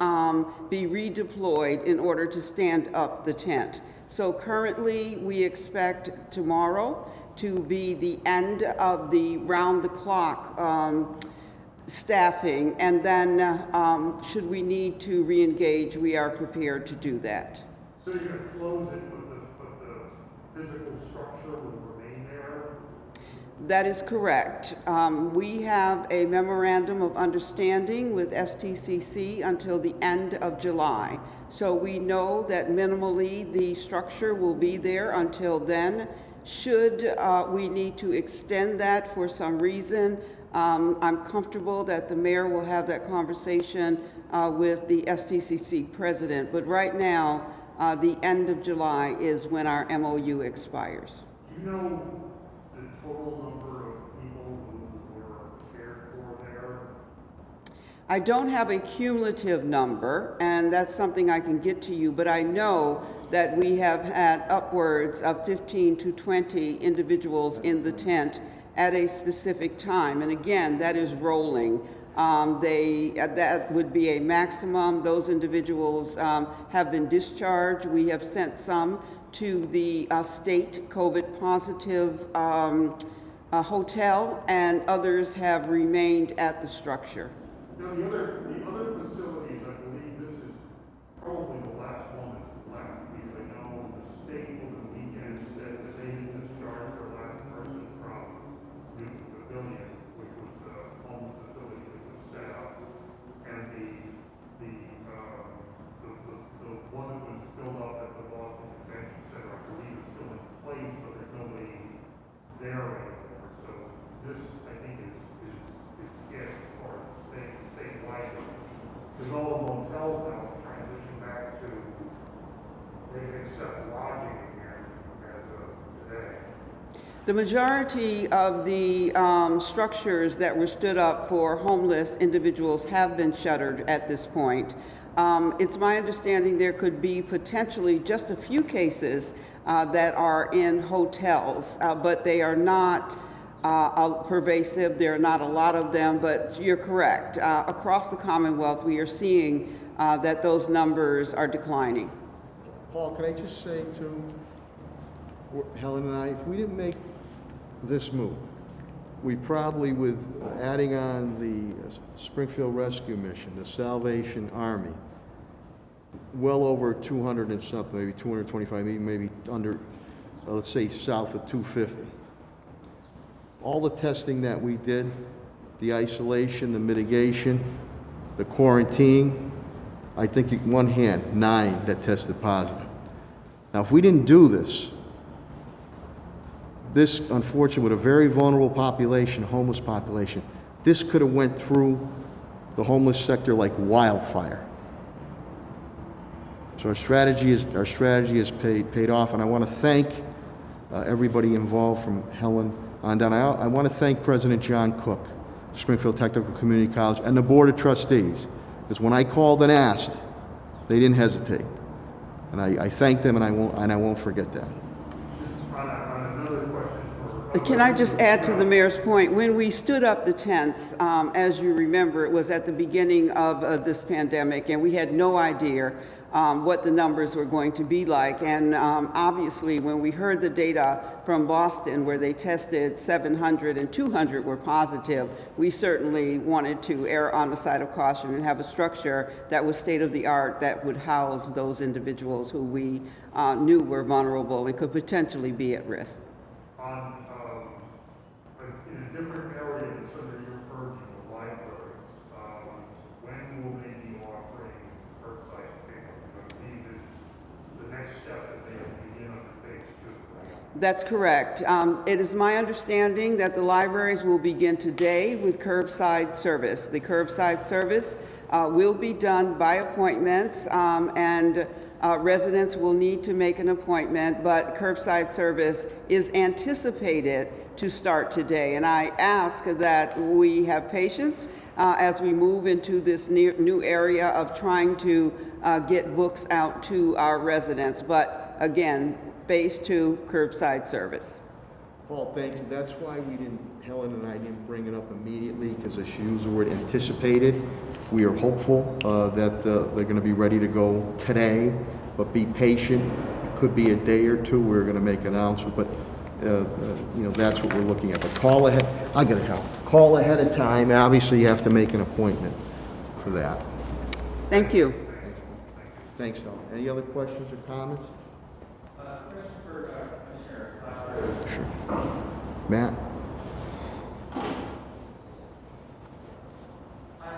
be redeployed in order to stand up the tent. So currently, we expect tomorrow to be the end of the round-the-clock staffing, and then should we need to re-engage, we are prepared to do that. So you're going to close it, but the physical structure will remain there? That is correct. We have a memorandum of understanding with STCC until the end of July. So we know that minimally the structure will be there until then. Should we need to extend that for some reason, I'm comfortable that the mayor will have that conversation with the STCC president. But right now, the end of July is when our MOU expires. Do you know the total number of people who were cared for there? I don't have a cumulative number, and that's something I can get to you, but I know that we have had upwards of 15 to 20 individuals in the tent at a specific time. And again, that is rolling. That would be a maximum. Those individuals have been discharged. We have sent some to the state COVID positive hotel, and others have remained at the structure. Now, the other facilities, I believe this is probably the last one that's left, because I know the state over the weekend said that they discharged their last person from the pavilion, which was the homeless facility that was set up, and the one that was built up at the Boston Convention Center, I believe, is still in place, but there's nobody there anymore. So this, I think, is sketchy as far as statewide. Because all the motels now transition back to, they accept lodging again as of today. The majority of the structures that were stood up for homeless individuals have been shuttered at this point. It's my understanding there could be potentially just a few cases that are in hotels, but they are not pervasive. There are not a lot of them, but you're correct. Across the Commonwealth, we are seeing that those numbers are declining. Paul, can I just say to Helen and I, if we didn't make this move, we probably, with adding on the Springfield Rescue Mission, the Salvation Army, well over 200 and something, maybe 225, maybe under, let's say south of 250. All the testing that we did, the isolation, the mitigation, the quarantine, I think in one hand, 9 that tested positive. Now, if we didn't do this, unfortunately, with a very vulnerable population, homeless population, this could have went through the homeless sector like wildfire. So our strategy has paid off, and I want to thank everybody involved from Helen on down. I want to thank President John Cook, Springfield Technical Community College, and the Board of Trustees, because when I called and asked, they didn't hesitate, and I thank them, and I won't forget that. Can I just add to the mayor's point? When we stood up the tents, as you remember, it was at the beginning of this pandemic, and we had no idea what the numbers were going to be like. And obviously, when we heard the data from Boston, where they tested 700 and 200 were positive, we certainly wanted to err on the side of caution and have a structure that was state-of-the-art that would house those individuals who we knew were vulnerable and could potentially be at risk. In a different area that's under your purview, the libraries, when will they be offering curbside pickup? I believe it's the next step that they begin under phase 2. That's correct. It is my understanding that the libraries will begin today with curbside service. The curbside service will be done by appointments, and residents will need to make an appointment, but curbside service is anticipated to start today. And I ask that we have patience as we move into this new area of trying to get books out to our residents. But again, phase 2, curbside service. Paul, thank you. That's why Helen and I didn't bring it up immediately, because as she used the word anticipated, we are hopeful that they're going to be ready to go today, but be patient. It could be a day or two. We're going to make an announcement, but that's what we're looking at. But call ahead. I got to help. Call ahead of time. Obviously, you have to make an appointment for that. Thank you. Thanks, Helen. Any other questions or comments? Question for Commissioner. Sure. Matt? I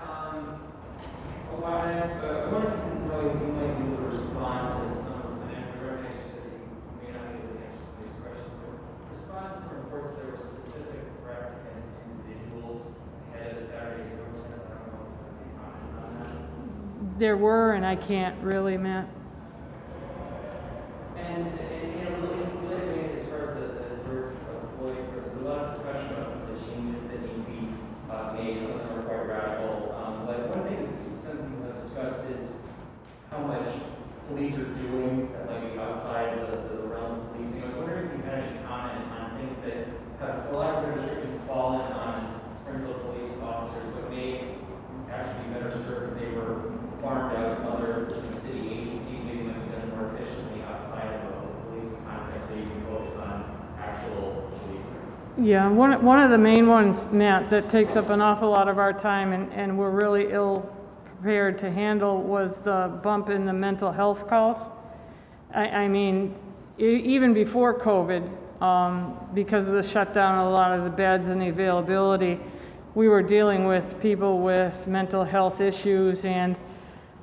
wanted to know if you might be able to respond to some of the, and I recognize you said that you may not be able to answer some of these questions, but respond to some reports that there were specific threats against individuals ahead of Saturday's protest. I don't know if you have any comments on that. There were, and I can't really, Matt. And related as far as the George Floyd, there's a lot of discussion about some of the changes that need to be made, some of them are quite radical. But one thing some people have discussed is how much police are doing that might be outside of the realm of policing. I was wondering if you had any comment on things that have, for lack of a better description, fallen on Springfield police officers, but may actually be better served if they were farmed out to other city agencies, maybe might be done more efficiently outside of the policing context, so you can focus on actual policing. Yeah, one of the main ones, Matt, that takes up an awful lot of our time and we're really ill prepared to handle was the bump in the mental health calls. I mean, even before COVID, because of the shutdown of a lot of the beds and the availability, we were dealing with people with mental health issues, and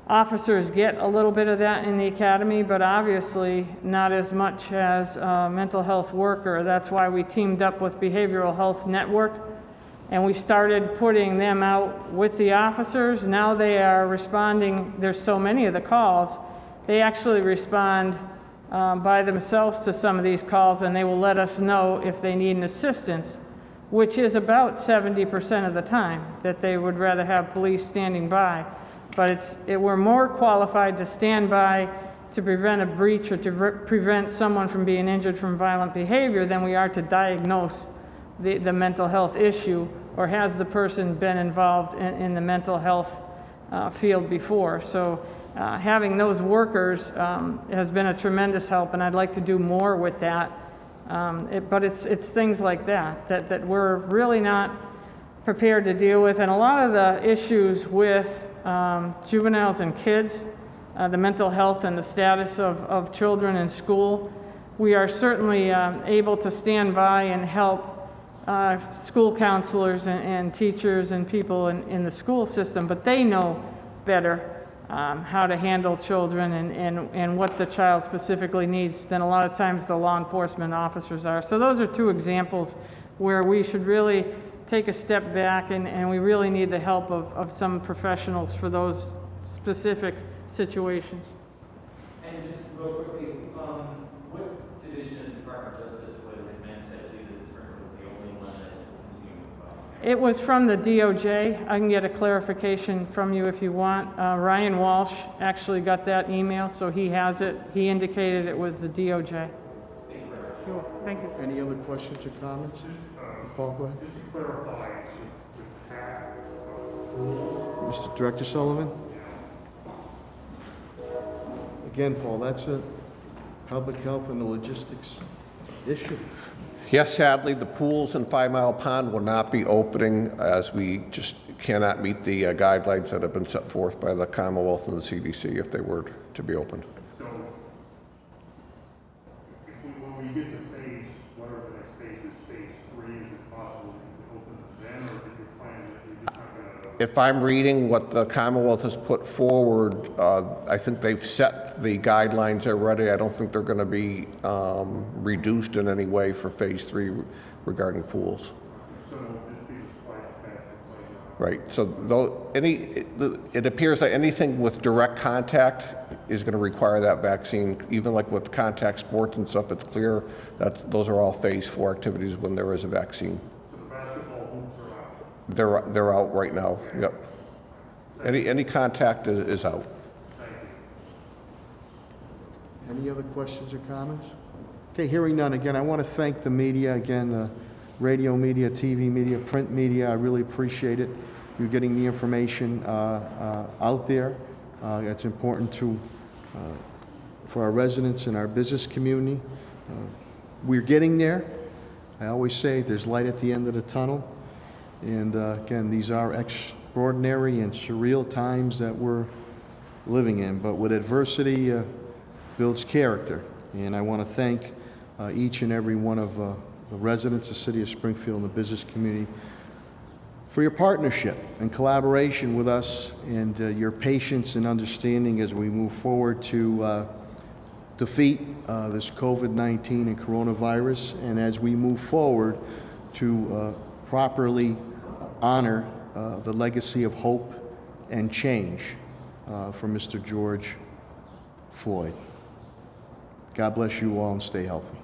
officers get a little bit of that in the academy, but obviously not as much as a mental health worker. That's why we teamed up with Behavioral Health Network, and we started putting them out with the officers. Now they are responding. There's so many of the calls. They actually respond by themselves to some of these calls, and they will let us know if they need an assistance, which is about 70% of the time that they would rather have police standing by. But we're more qualified to stand by to prevent a breach or to prevent someone from being injured from violent behavior than we are to diagnose the mental health issue, or has the person been involved in the mental health field before. So having those workers has been a tremendous help, and I'd like to do more with that. But it's things like that we're really not prepared to deal with. And a lot of the issues with juveniles and kids, the mental health and the status of children in school, we are certainly able to stand by and help school counselors and teachers and people in the school system, but they know better how to handle children and what the child specifically needs than a lot of times the law enforcement officers are. So those are two examples where we should really take a step back, and we really need the help of some professionals for those specific situations. And just real quickly, what division of the Department of Justice would have meant said to you that Springfield was the only one that was continuing with It was from the DOJ. I can get a clarification from you if you want. Ryan Walsh actually got that email, so he has it. He indicated it was the DOJ. Sure, thank you. Any other questions or comments? Paul, go ahead. Just to clarify, the TAC, Mr. Director Sullivan? Again, Paul, that's a public health and the logistics issue. Yes, sadly, the pools in 5 Mile Pond will not be opening as we just cannot meet the guidelines that have been set forth by the Commonwealth and the CDC if they were to be opened. so when we get to phase, whatever the next phase is, phase 3, is it possible to open it then, or is your plan that you're just not going to? If I'm reading what the Commonwealth has put forward, I think they've set the guidelines already. I don't think they're going to be reduced in any way for phase 3 regarding pools. So it'll just be a splash pad for playground. Right. So though it appears that anything with direct contact is going to require that vaccine. Even like with contact sports and stuff, it's clear that those are all phase 4 activities when there is a vaccine. So the basketball hoops are out. They're out right now. Yep. Any contact is out. Any other questions or comments? Okay, hearing none. Again, I want to thank the media, again, the radio media, TV media, print media. I really appreciate it. You're getting the information out there. It's important for our residents and our business community. We're getting there. I always say there's light at the end of the tunnel. And again, these are extraordinary and surreal times that we're living in. But with adversity builds character. And I want to thank each and every one of the residents of the city of Springfield and the business community for your partnership and collaboration with us and your patience and understanding as we move forward to defeat this COVID-19 and coronavirus, and as we move forward to properly honor the legacy of hope and change for Mr. George Floyd. God bless you all and stay healthy.